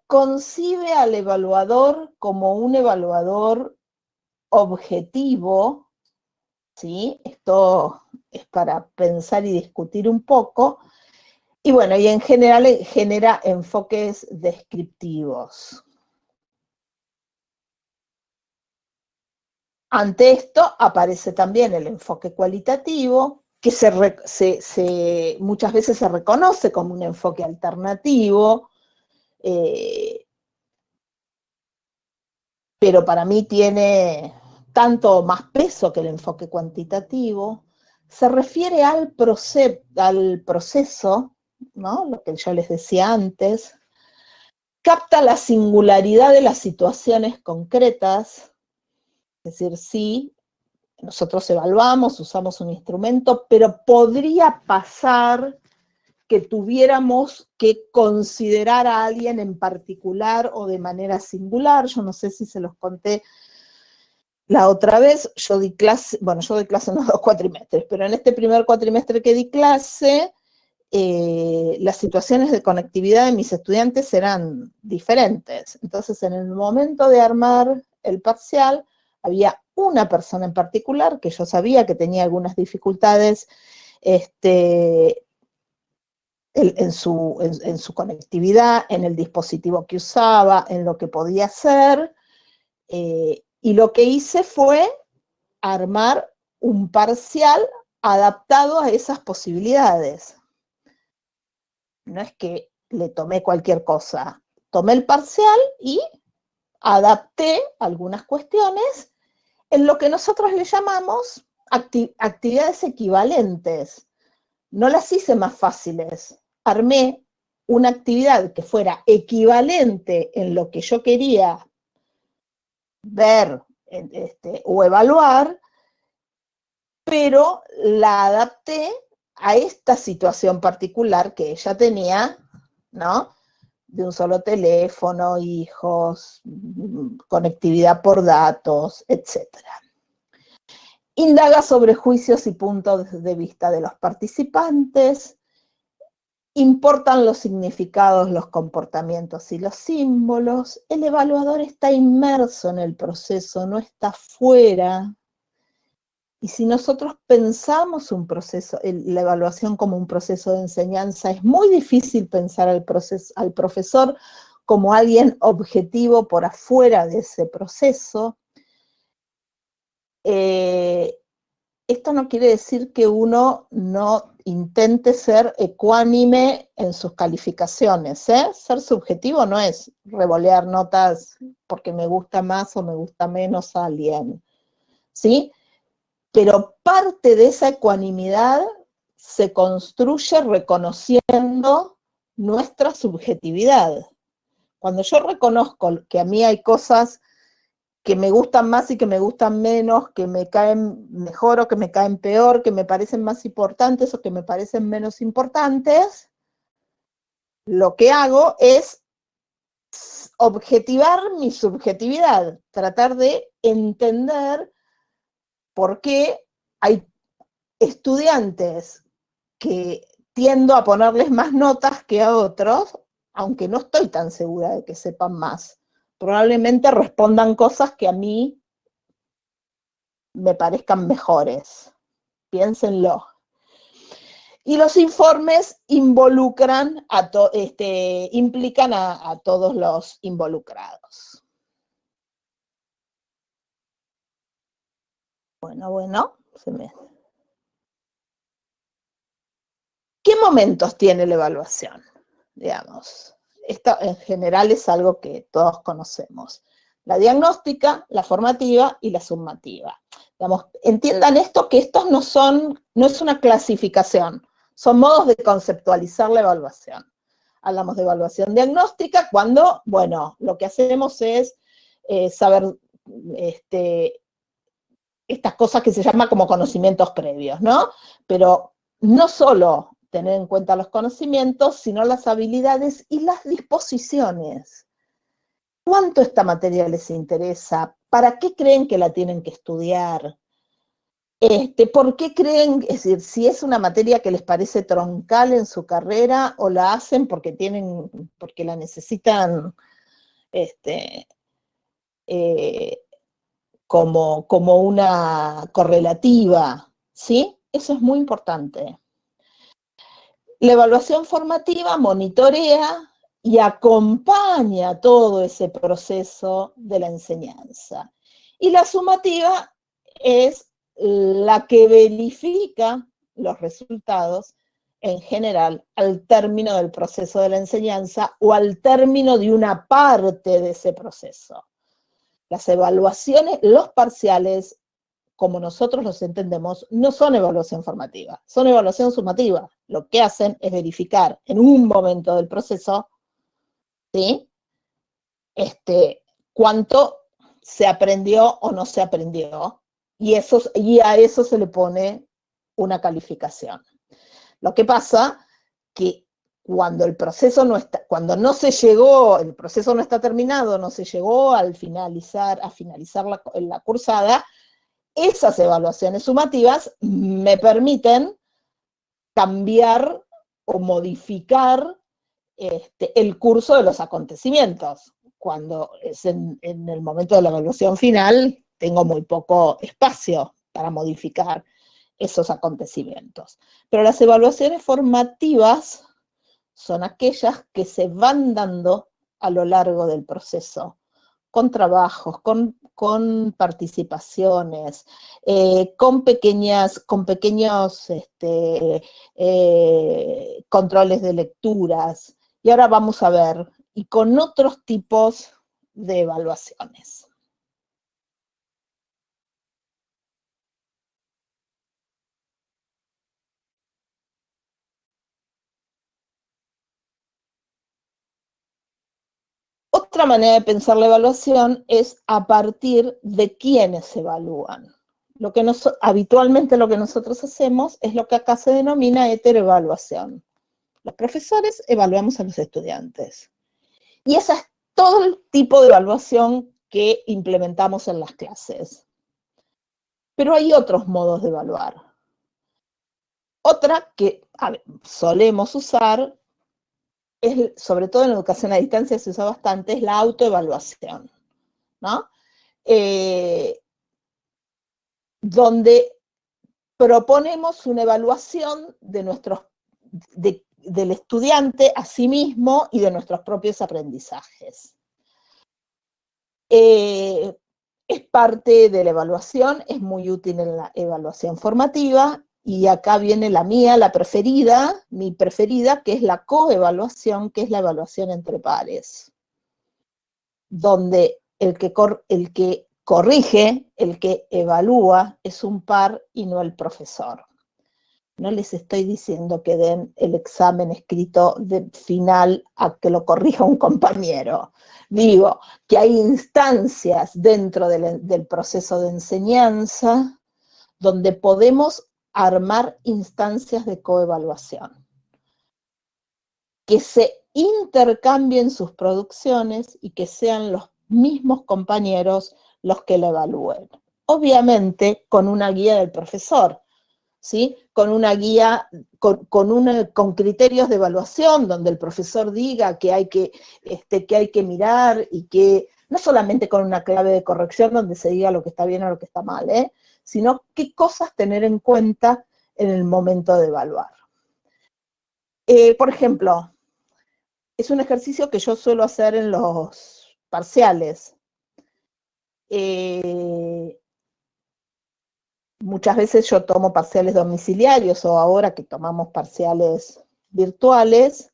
Concibe al evaluador como un evaluador objetivo, ¿sí? Esto es para pensar y discutir un poco. Y bueno, y en general genera enfoques descriptivos. Ante esto aparece también el enfoque cualitativo, que muchas veces se reconoce como un enfoque alternativo, pero para mí tiene tanto más peso que el enfoque cuantitativo. Se refiere al proceso, ¿no? Lo que yo les decía antes, capta la singularidad de las situaciones concretas, es decir, sí, nosotros evaluamos, usamos un instrumento, pero podría pasar que tuviéramos que considerar a alguien en particular o de manera singular. Yo no sé si se los conté la otra vez, yo di clase en los 2 cuatrimestres, pero en este primer cuatrimestre que di clase, las situaciones de conectividad de mis estudiantes eran diferentes. Entonces, en el momento de armar el parcial, había una persona en particular que yo sabía que tenía algunas dificultades en su conectividad, en el dispositivo que usaba, en lo que podía hacer, y lo que hice fue armar un parcial adaptado a esas posibilidades. No es que le tomé cualquier cosa, tomé el parcial y adapté algunas cuestiones en lo que nosotros le llamamos actividades equivalentes. No las hice más fáciles, armé una actividad que fuera equivalente en lo que yo quería ver o evaluar, pero la adapté a esta situación particular que ella tenía, ¿no? De un solo teléfono, hijos, conectividad por datos, etc. Indaga sobre juicios y puntos de vista de los participantes, importan los significados, los comportamientos y los símbolos. El evaluador está inmerso en el proceso, no está fuera. Y si nosotros pensamos la evaluación como un proceso de enseñanza, es muy difícil pensar al profesor como alguien objetivo por afuera de ese proceso. Esto no quiere decir que uno no intente ser ecuánime en sus calificaciones, ¿eh? Ser subjetivo no es revolear notas porque me gusta más o me gusta menos a alguien, ¿sí? Pero parte de esa ecuanimidad se construye reconociendo nuestra subjetividad. Cuando yo reconozco que a mí hay cosas que me gustan más y que me gustan menos, que me caen mejor o que me caen peor, que me parecen más importantes o que me parecen menos importantes, lo que hago es objetivar mi subjetividad, tratar de entender por qué hay estudiantes que tiendo a ponerles más notas que a otros, aunque no estoy tan segura de que sepan más. Probablemente respondan cosas que a mí me parezcan mejores. Piénsenlo. Y los informes implican a todos los involucrados. Bueno, ¿Qué momentos tiene la evaluación? Digamos, esto en general es algo que todos conocemos. La diagnóstica, la formativa y la sumativa. Digamos, entiendan esto, que estos no es una clasificación, son modos de conceptualizar la evaluación. Hablamos de evaluación diagnóstica cuando, bueno, lo que hacemos es saber estas cosas que se llaman como conocimientos previos, ¿no? Pero no solo tener en cuenta los conocimientos, sino las habilidades y las disposiciones. ¿Cuánto esta materia les interesa? ¿Para qué creen que la tienen que estudiar? ¿Por qué creen, es decir, si es una materia que les parece troncal en su carrera o la hacen porque la necesitan como una correlativa, ¿sí? Eso es muy importante. La evaluación formativa monitorea y acompaña todo ese proceso de la enseñanza. Y la sumativa es la que verifica los resultados en general al término del proceso de la enseñanza o al término de una parte de ese proceso. Las evaluaciones, los parciales, como nosotros los entendemos, no son evaluación formativa, son evaluación sumativa. Lo que hacen es verificar en un momento del proceso, ¿sí? Cuánto se aprendió o no se aprendió, y a eso se le pone una calificación. Lo que pasa que cuando el proceso no está, cuando no se llegó, el proceso no está terminado, no se llegó a finalizar la cursada, esas evaluaciones sumativas me permiten cambiar o modificar el curso de los acontecimientos. Cuando es en el momento de la evaluación final, tengo muy poco espacio para modificar esos acontecimientos. Pero las evaluaciones formativas son aquellas que se van dando a lo largo del proceso, con trabajos, con participaciones, con pequeños controles de lecturas. Y ahora vamos a ver, y con otros tipos de evaluaciones. Otra manera de pensar la evaluación es a partir de quiénes se evalúan. Habitualmente lo que nosotros hacemos es lo que acá se denomina heteroevaluación. Los profesores evaluamos a los estudiantes. Y ese es todo el tipo de evaluación que implementamos en las clases. Pero hay otros modos de evaluar. Otra que solemos usar, sobre todo en educación a distancia se usa bastante, es la autoevaluación, ¿no? Donde proponemos una evaluación del estudiante a sí mismo y de nuestros propios aprendizajes. Es parte de la evaluación, es muy útil en la evaluación formativa, y acá viene mi preferida, que es la coevaluación, que es la evaluación entre pares, donde el que corrige, el que evalúa, es un par y no el profesor. No les estoy diciendo que den el examen escrito de final a que lo corrija un compañero. Digo que hay instancias dentro del proceso de enseñanza donde podemos armar instancias de coevaluación, que se intercambien sus producciones y que sean los mismos compañeros los que la evalúen. Obviamente con una guía del profesor, ¿sí? Con una guía, con criterios de evaluación, donde el profesor diga que hay que mirar, y que no solamente con una clave de corrección donde se diga lo que está bien o lo que está mal, sino qué cosas tener en cuenta en el momento de evaluar. Por ejemplo, es un ejercicio que yo suelo hacer en los parciales. Muchas veces yo tomo parciales domiciliarios, o ahora que tomamos parciales virtuales,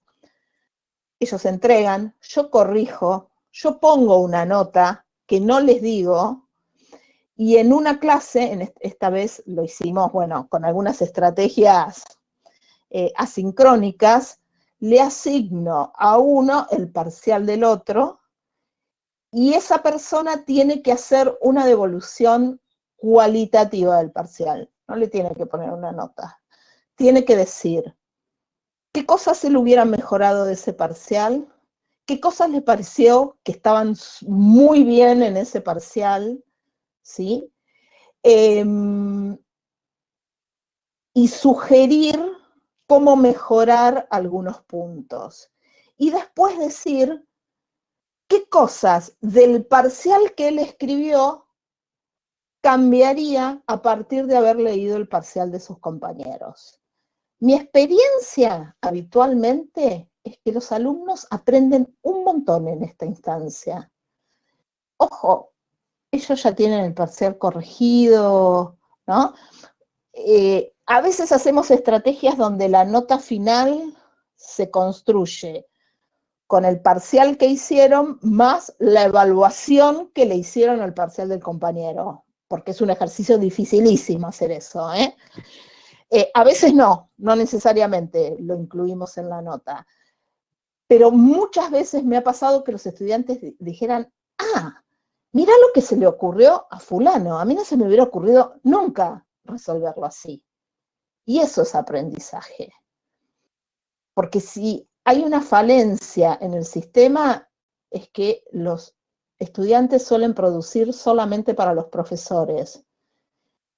ellos entregan, yo corrijo, yo pongo una nota que no les digo, y en una clase, esta vez lo hicimos, bueno, con algunas estrategias asincrónicas, le asigno a uno el parcial del otro, y esa persona tiene que hacer una devolución cualitativa del parcial, no le tiene que poner una nota. Tiene que decir qué cosas se le hubieran mejorado de ese parcial, qué cosas le pareció que estaban muy bien en ese parcial, ¿sí? y sugerir cómo mejorar algunos puntos. Y después decir qué cosas del parcial que él escribió cambiaría a partir de haber leído el parcial de sus compañeros. Mi experiencia habitualmente es que los alumnos aprenden un montón en esta instancia. Ojo, ellos ya tienen el parcial corregido, ¿no? A veces hacemos estrategias donde la nota final se construye con el parcial que hicieron más la evaluación que le hicieron al parcial del compañero, porque es un ejercicio dificilísimo hacer eso, ¿eh? A veces no necesariamente lo incluimos en la nota, pero muchas veces me ha pasado que los estudiantes dijeran, mirá lo que se le ocurrió a fulano, a mí no se me hubiera ocurrido nunca resolverlo así. Y eso es aprendizaje. Porque si hay una falencia en el sistema, es que los estudiantes suelen producir solamente para los profesores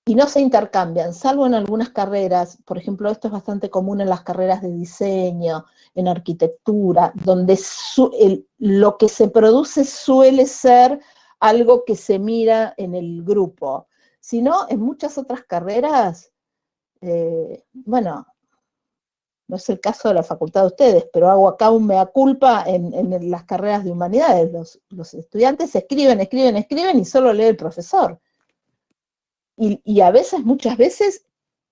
y no se intercambian, salvo en algunas carreras. Por ejemplo, esto es bastante común en las carreras de diseño, en arquitectura, donde lo que se produce suele ser algo que se mira en el grupo. Si no, en muchas otras carreras, bueno, no es el caso de la facultad de ustedes, pero hago acá un mea culpa en las carreras de humanidades. Los estudiantes escriben y solo lee el profesor. Y a veces, muchas veces,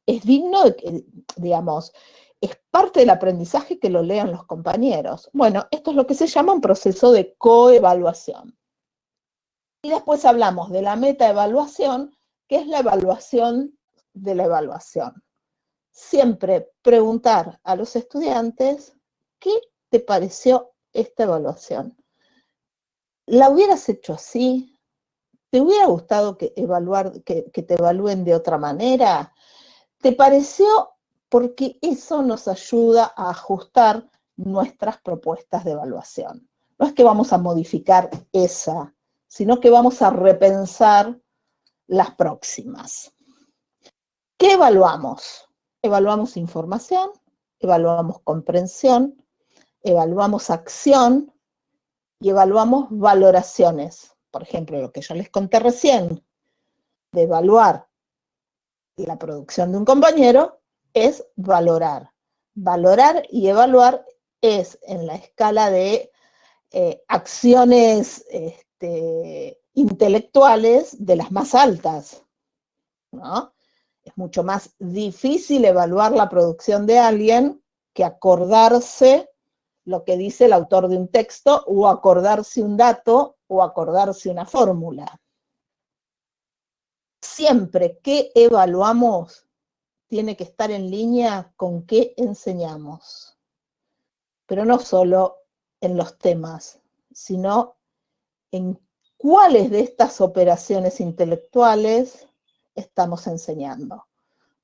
es digno de que, digamos, es parte del aprendizaje que lo lean los compañeros. Bueno, esto es lo que se llama un proceso de coevaluación. Y después hablamos de la metaevaluación, que es la evaluación de la evaluación. Siempre preguntar a los estudiantes, ¿qué te pareció esta evaluación? ¿La hubieras hecho así? ¿Te hubiera gustado que te evalúen de otra manera? ¿Te pareció? Porque eso nos ayuda a ajustar nuestras propuestas de evaluación. No es que vamos a modificar esa, sino que vamos a repensar las próximas. ¿Qué evaluamos? Evaluamos información, evaluamos comprensión, evaluamos acción y evaluamos valoraciones. Por ejemplo, lo que yo les conté recién, de evaluar la producción de un compañero, es valorar. Valorar y evaluar es en la escala de acciones intelectuales de las más altas, ¿no? Es mucho más difícil evaluar la producción de alguien que acordarse lo que dice el autor de un texto, o acordarse un dato, o acordarse una fórmula. Siempre que evaluamos, tiene que estar en línea con qué enseñamos. Pero no solo en los temas, sino en cuáles de estas operaciones intelectuales estamos enseñando.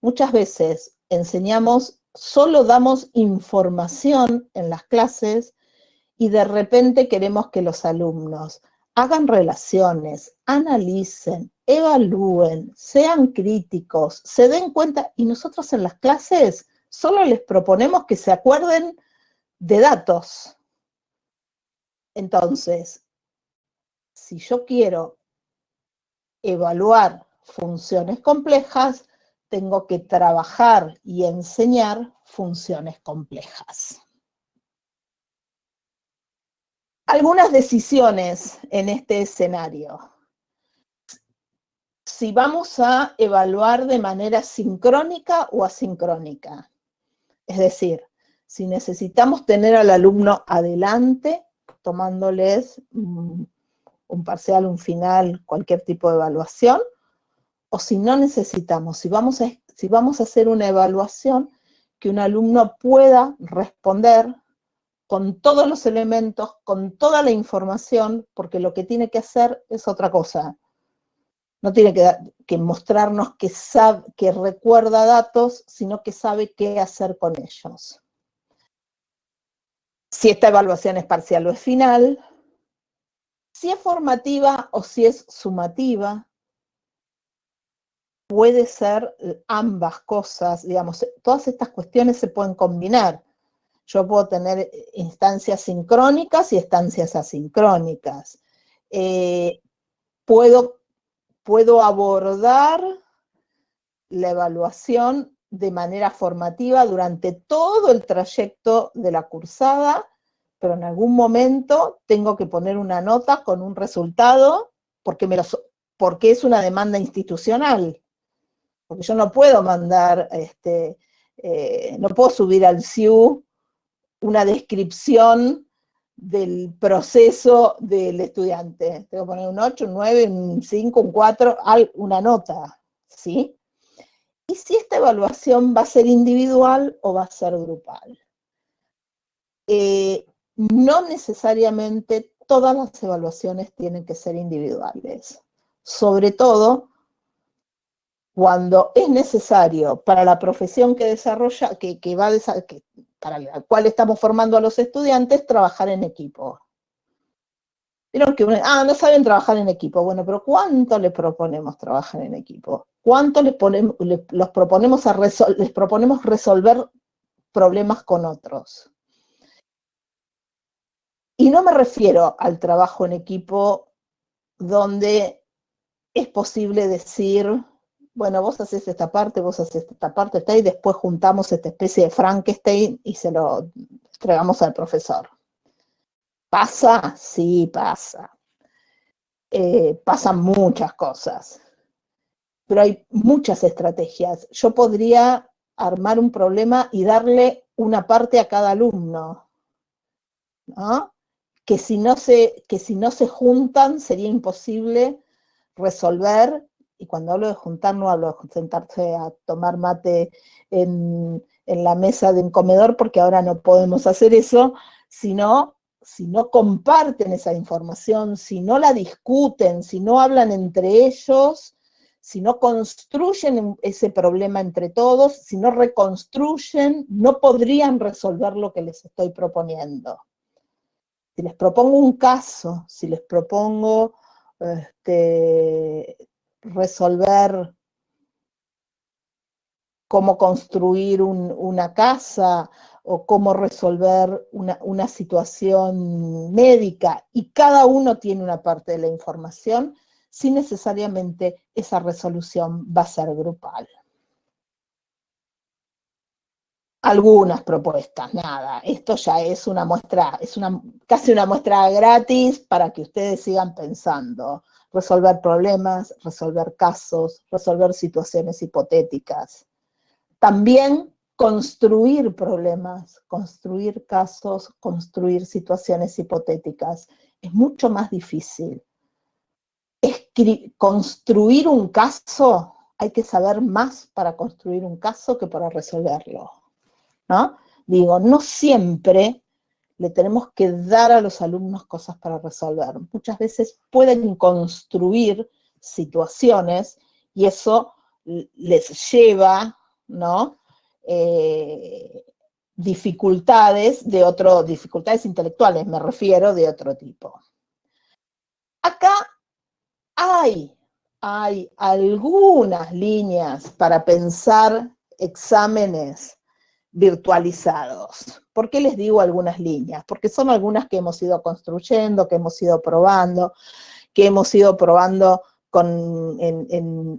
Muchas veces enseñamos, solo damos información en las clases y de repente queremos que los alumnos hagan relaciones, analicen, evalúen, sean críticos, se den cuenta, y nosotros en las clases solo les proponemos que se acuerden de datos. Entonces, si yo quiero evaluar funciones complejas, tengo que trabajar y enseñar funciones complejas. Algunas decisiones en este escenario. Si vamos a evaluar de manera sincrónica o asincrónica. Es decir, si necesitamos tener al alumno adelante, tomándoles un parcial, un final, cualquier tipo de evaluación, o si no necesitamos, si vamos a hacer una evaluación que un alumno pueda responder con todos los elementos, con toda la información, porque lo que tiene que hacer es otra cosa. No tiene que mostrarnos que recuerda datos, sino que sabe qué hacer con ellos. Si esta evaluación es parcial o es final, si es formativa o si es sumativa, puede ser ambas cosas, digamos, todas estas cuestiones se pueden combinar. Yo puedo tener instancias sincrónicas y instancias asincrónicas. Puedo abordar la evaluación de manera formativa durante todo el trayecto de la cursada, pero en algún momento tengo que poner una nota con un resultado porque es una demanda institucional. Porque yo no puedo mandar, no puedo subir al SIU una descripción del proceso del estudiante. Tengo que poner un 8, un 9, un 5, un 4, una nota, ¿sí? Y si esta evaluación va a ser individual o va a ser grupal. No necesariamente todas las evaluaciones tienen que ser individuales. Sobre todo cuando es necesario para la profesión que desarrolla, para la cual estamos formando a los estudiantes, trabajar en equipo. Vieron que no saben trabajar en equipo. Bueno, pero ¿cuánto les proponemos trabajar en equipo? ¿Cuánto les proponemos resolver problemas con otros? Y no me refiero al trabajo en equipo donde es posible decir, bueno, vos haces esta parte, y después juntamos esta especie de Frankenstein y se lo entregamos al profesor. ¿Pasa? Sí, pasa. Pasan muchas cosas. Pero hay muchas estrategias. Yo podría armar un problema y darle una parte a cada alumno, ¿no? Que si no se juntan sería imposible resolver. Y cuando hablo de juntar, no hablo de sentarse a tomar mate en la mesa de un comedor, porque ahora no podemos hacer eso, sino si no comparten esa información, si no la discuten, si no hablan entre ellos, si no construyen ese problema entre todos, si no reconstruyen, no podrían resolver lo que les estoy proponiendo. Si les propongo un caso, si les propongo resolver cómo construir una casa o cómo resolver una situación médica, y cada uno tiene una parte de la información, sí necesariamente esa resolución va a ser grupal. Algunas propuestas, nada, esto ya es una muestra, casi una muestra gratis para que ustedes sigan pensando, resolver problemas, resolver casos, resolver situaciones hipotéticas. También construir problemas, construir casos, construir situaciones hipotéticas. Es mucho más difícil. Construir un caso, hay que saber más para construir un caso que para resolverlo, ¿no? Digo, no siempre le tenemos que dar a los alumnos cosas para resolver. Muchas veces pueden construir situaciones y eso les lleva, ¿no? Dificultades intelectuales, me refiero, de otro tipo. Acá hay algunas líneas para pensar exámenes virtualizados. ¿Por qué les digo algunas líneas? Porque son algunas que hemos ido construyendo, que hemos ido probando en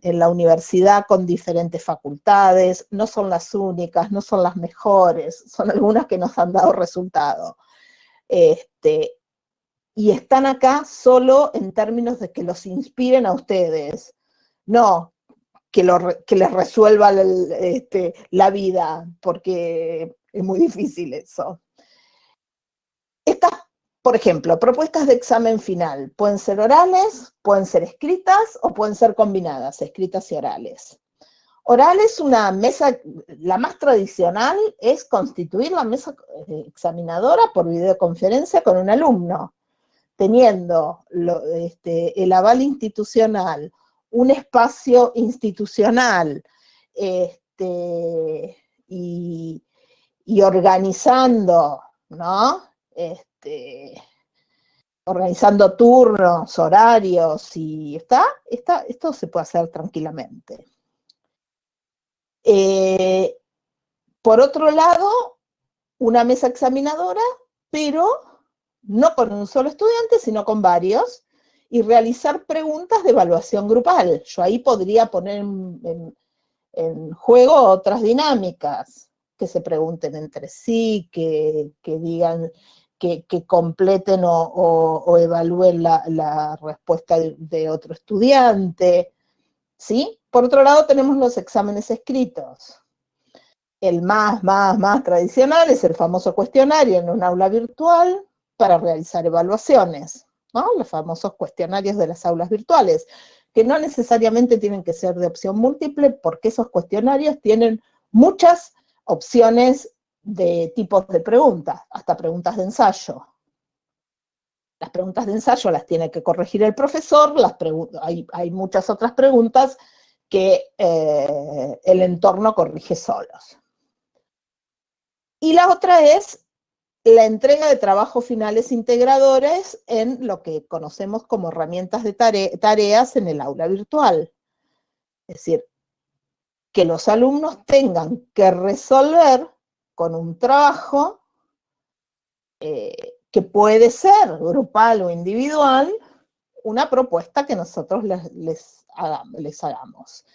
la universidad con diferentes facultades. No son las únicas, no son las mejores, son algunas que nos han dado resultado. Y están acá solo en términos de que los inspiren a ustedes, no que les resuelva la vida, porque es muy difícil eso. Estas, por ejemplo, propuestas de examen final, pueden ser orales, pueden ser escritas o pueden ser combinadas, escritas y orales. Orales, una mesa, la más tradicional es constituir la mesa examinadora por videoconferencia con un alumno, teniendo el aval institucional, un espacio institucional, y organizando, ¿no? Organizando turnos, horarios, y esto se puede hacer tranquilamente. Por otro lado, una mesa examinadora, pero no con un solo estudiante, sino con varios, y realizar preguntas de evaluación grupal. Yo ahí podría poner en juego otras dinámicas, que se pregunten entre sí, que digan, que completen o evalúen la respuesta de otro estudiante, ¿sí? Por otro lado, tenemos los exámenes escritos. El más tradicional es el famoso cuestionario en un aula virtual para realizar evaluaciones, ¿no? Los famosos cuestionarios de las aulas virtuales, que no necesariamente tienen que ser de opción múltiple, porque esos cuestionarios tienen muchas opciones de tipos de preguntas, hasta preguntas de ensayo. Las preguntas de ensayo las tiene que corregir el profesor, hay muchas otras preguntas que el entorno corrige solos. Y la otra es la entrega de trabajos finales integradores en lo que conocemos como herramientas de tareas en el aula virtual. Es decir, que los alumnos tengan que resolver con un trabajo que puede ser grupal o individual, una propuesta que nosotros les hagamos.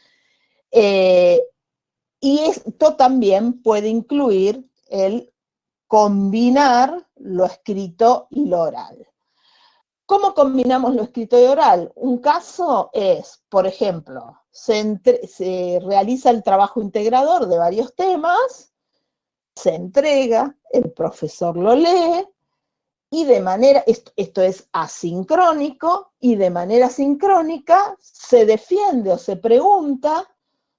Y esto también puede incluir el combinar lo escrito y lo oral. ¿Cómo combinamos lo escrito y oral? Un caso es, por ejemplo, se realiza el trabajo integrador de varios temas, se entrega, el profesor lo lee, y de manera, esto es asincrónico, y de manera sincrónica se defiende o se pregunta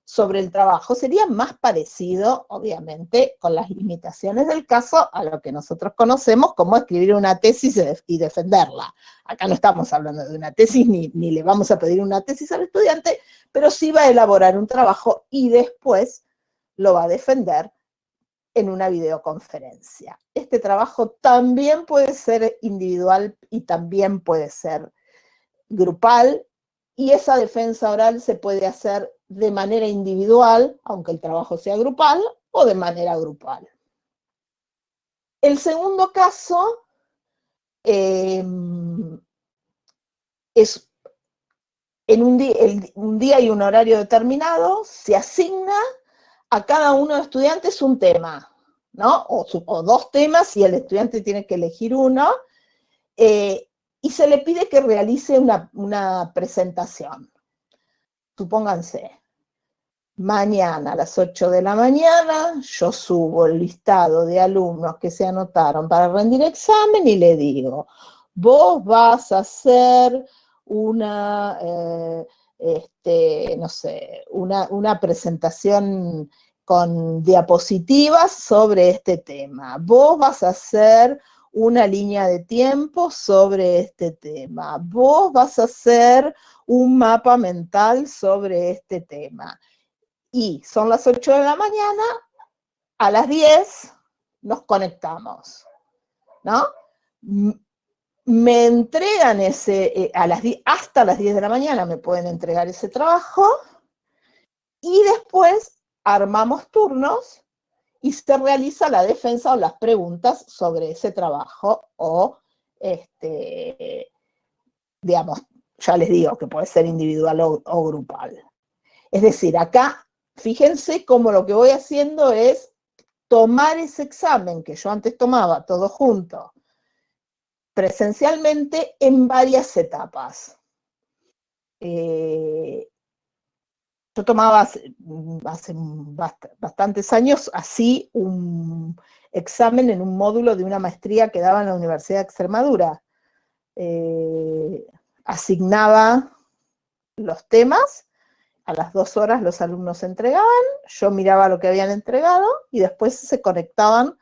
sobre el trabajo. Sería más parecido, obviamente, con las limitaciones del caso, a lo que nosotros conocemos como escribir una tesis y defenderla. Acá no estamos hablando de una tesis, ni le vamos a pedir una tesis al estudiante, pero sí va a elaborar un trabajo y después lo va a defender en una videoconferencia. Este trabajo también puede ser individual y también puede ser grupal, y esa defensa oral se puede hacer de manera individual, aunque el trabajo sea grupal, o de manera grupal. El segundo caso es en un día y un horario determinado, se asigna a cada uno de los estudiantes un tema, ¿no? O dos temas, si el estudiante tiene que elegir uno, y se le pide que realice una presentación. Supónganse, mañana a las 8 de la mañana yo subo el listado de alumnos que se anotaron para rendir examen y le digo, vos vas a hacer una, no sé, una presentación con diapositivas sobre este tema. Vos vas a hacer una línea de tiempo sobre este tema. Vos vas a hacer un mapa mental sobre este tema. Y son las 8 de la mañana, a las 10 nos conectamos, ¿no? Me entregan hasta las 10 de la mañana me pueden entregar ese trabajo, y después armamos turnos y se realiza la defensa o las preguntas sobre ese trabajo, o digamos, ya les digo que puede ser individual o grupal. Es decir, acá, fíjense cómo lo que voy haciendo es tomar ese examen que yo antes tomaba todo junto, presencialmente, en varias etapas. Yo tomaba hace bastantes años así un examen en un módulo de una maestría que daba en la Universidad de Extremadura. Asignaba los temas, a las 2 horas los alumnos entregaban, yo miraba lo que habían entregado y después se conectaban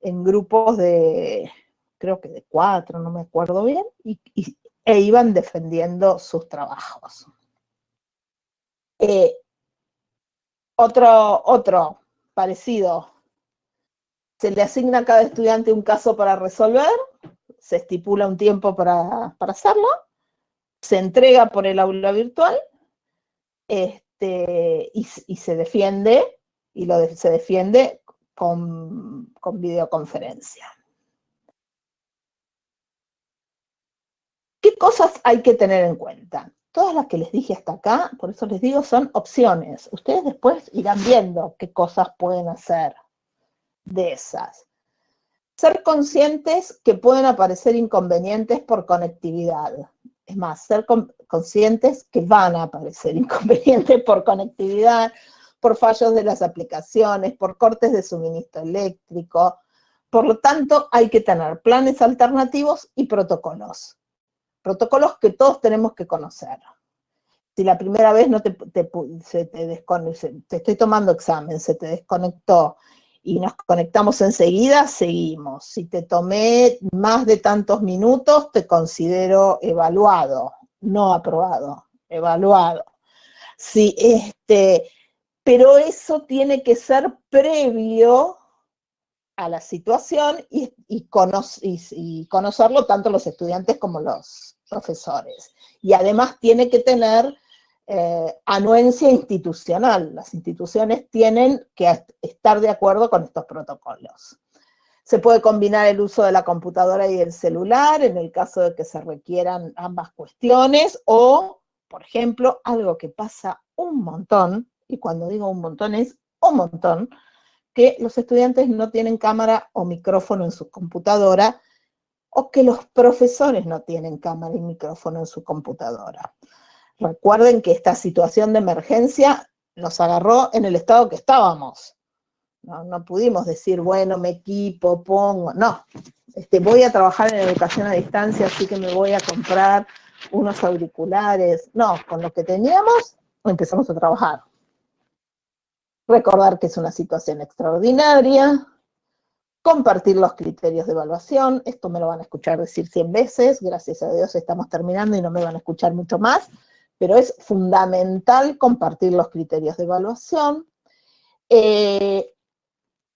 en grupos de, creo que de 4, no me acuerdo bien, e iban defendiendo sus trabajos. Otro parecido, se le asigna a cada estudiante un caso para resolver, se estipula un tiempo para hacerlo, se entrega por el aula virtual, y se defiende y se defiende con videoconferencia. ¿Qué cosas hay que tener en cuenta? Todas las que les dije hasta acá, por eso les digo, son opciones. Ustedes después irán viendo qué cosas pueden hacer de esas. Ser conscientes que pueden aparecer inconvenientes por conectividad. Es más, ser conscientes que van a aparecer inconvenientes por conectividad, por fallos de las aplicaciones, por cortes de suministro eléctrico. Por lo tanto, hay que tener planes alternativos y protocolos. Protocolos que todos tenemos que conocer. Si la primera vez no te estoy tomando examen, se te desconectó y nos conectamos enseguida, seguimos. Si te tomé más de tantos minutos, te considero evaluado, no aprobado, evaluado. Sí, pero eso tiene que ser previo a la situación y conocerlo tanto los estudiantes como los profesores. Y además tiene que tener anuencia institucional. Las instituciones tienen que estar de acuerdo con estos protocolos. Se puede combinar el uso de la computadora y el celular en el caso de que se requieran ambas cuestiones, o, por ejemplo, algo que pasa un montón, y cuando digo un montón es un montón, que los estudiantes no tienen cámara o micrófono en su computadora, o que los profesores no tienen cámara y micrófono en su computadora. Recuerden que esta situación de emergencia nos agarró en el estado que estábamos. No pudimos decir, bueno, me equipo, pongo, no. Voy a trabajar en educación a distancia, así que me voy a comprar unos auriculares. No, con lo que teníamos empezamos a trabajar. Recordar que es una situación extraordinaria, compartir los criterios de evaluación, esto me lo van a escuchar decir 100 veces, gracias a Dios estamos terminando y no me van a escuchar mucho más, pero es fundamental compartir los criterios de evaluación,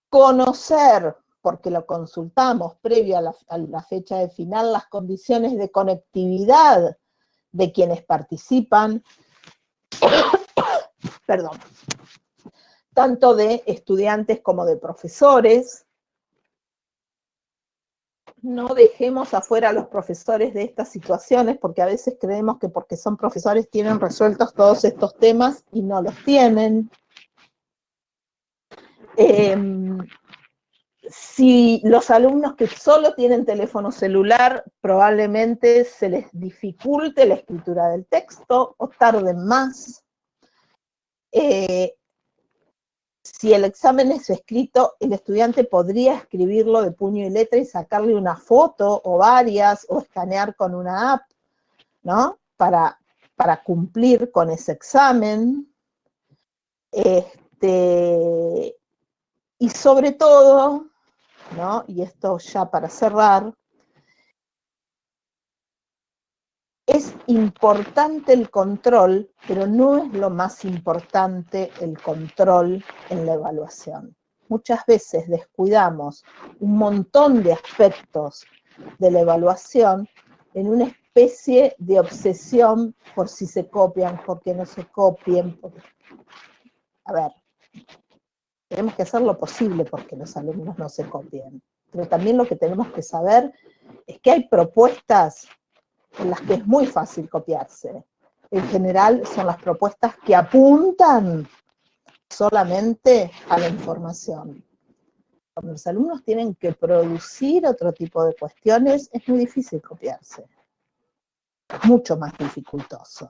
conocer, porque lo consultamos previo a la fecha de final, las condiciones de conectividad de quienes participan, perdón, tanto de estudiantes como de profesores. No dejemos afuera a los profesores de estas situaciones, porque a veces creemos que porque son profesores tienen resueltos todos estos temas y no los tienen. Si los alumnos que solo tienen teléfono celular, probablemente se les dificulte la escritura del texto o tarden más. Si el examen es escrito, el estudiante podría escribirlo de puño y letra y sacarle una foto o varias, o escanear con una app, ¿no? Para cumplir con ese examen. Y sobre todo, ¿no? Y esto ya para cerrar, es importante el control, pero no es lo más importante el control en la evaluación. Muchas veces descuidamos un montón de aspectos de la evaluación en una especie de obsesión por si se copian, por qué no se copien. A ver, tenemos que hacer lo posible porque los alumnos no se copien, pero también lo que tenemos que saber es que hay propuestas en las que es muy fácil copiarse. En general son las propuestas que apuntan solamente a la información. Cuando los alumnos tienen que producir otro tipo de cuestiones, es muy difícil copiarse. Mucho más dificultoso.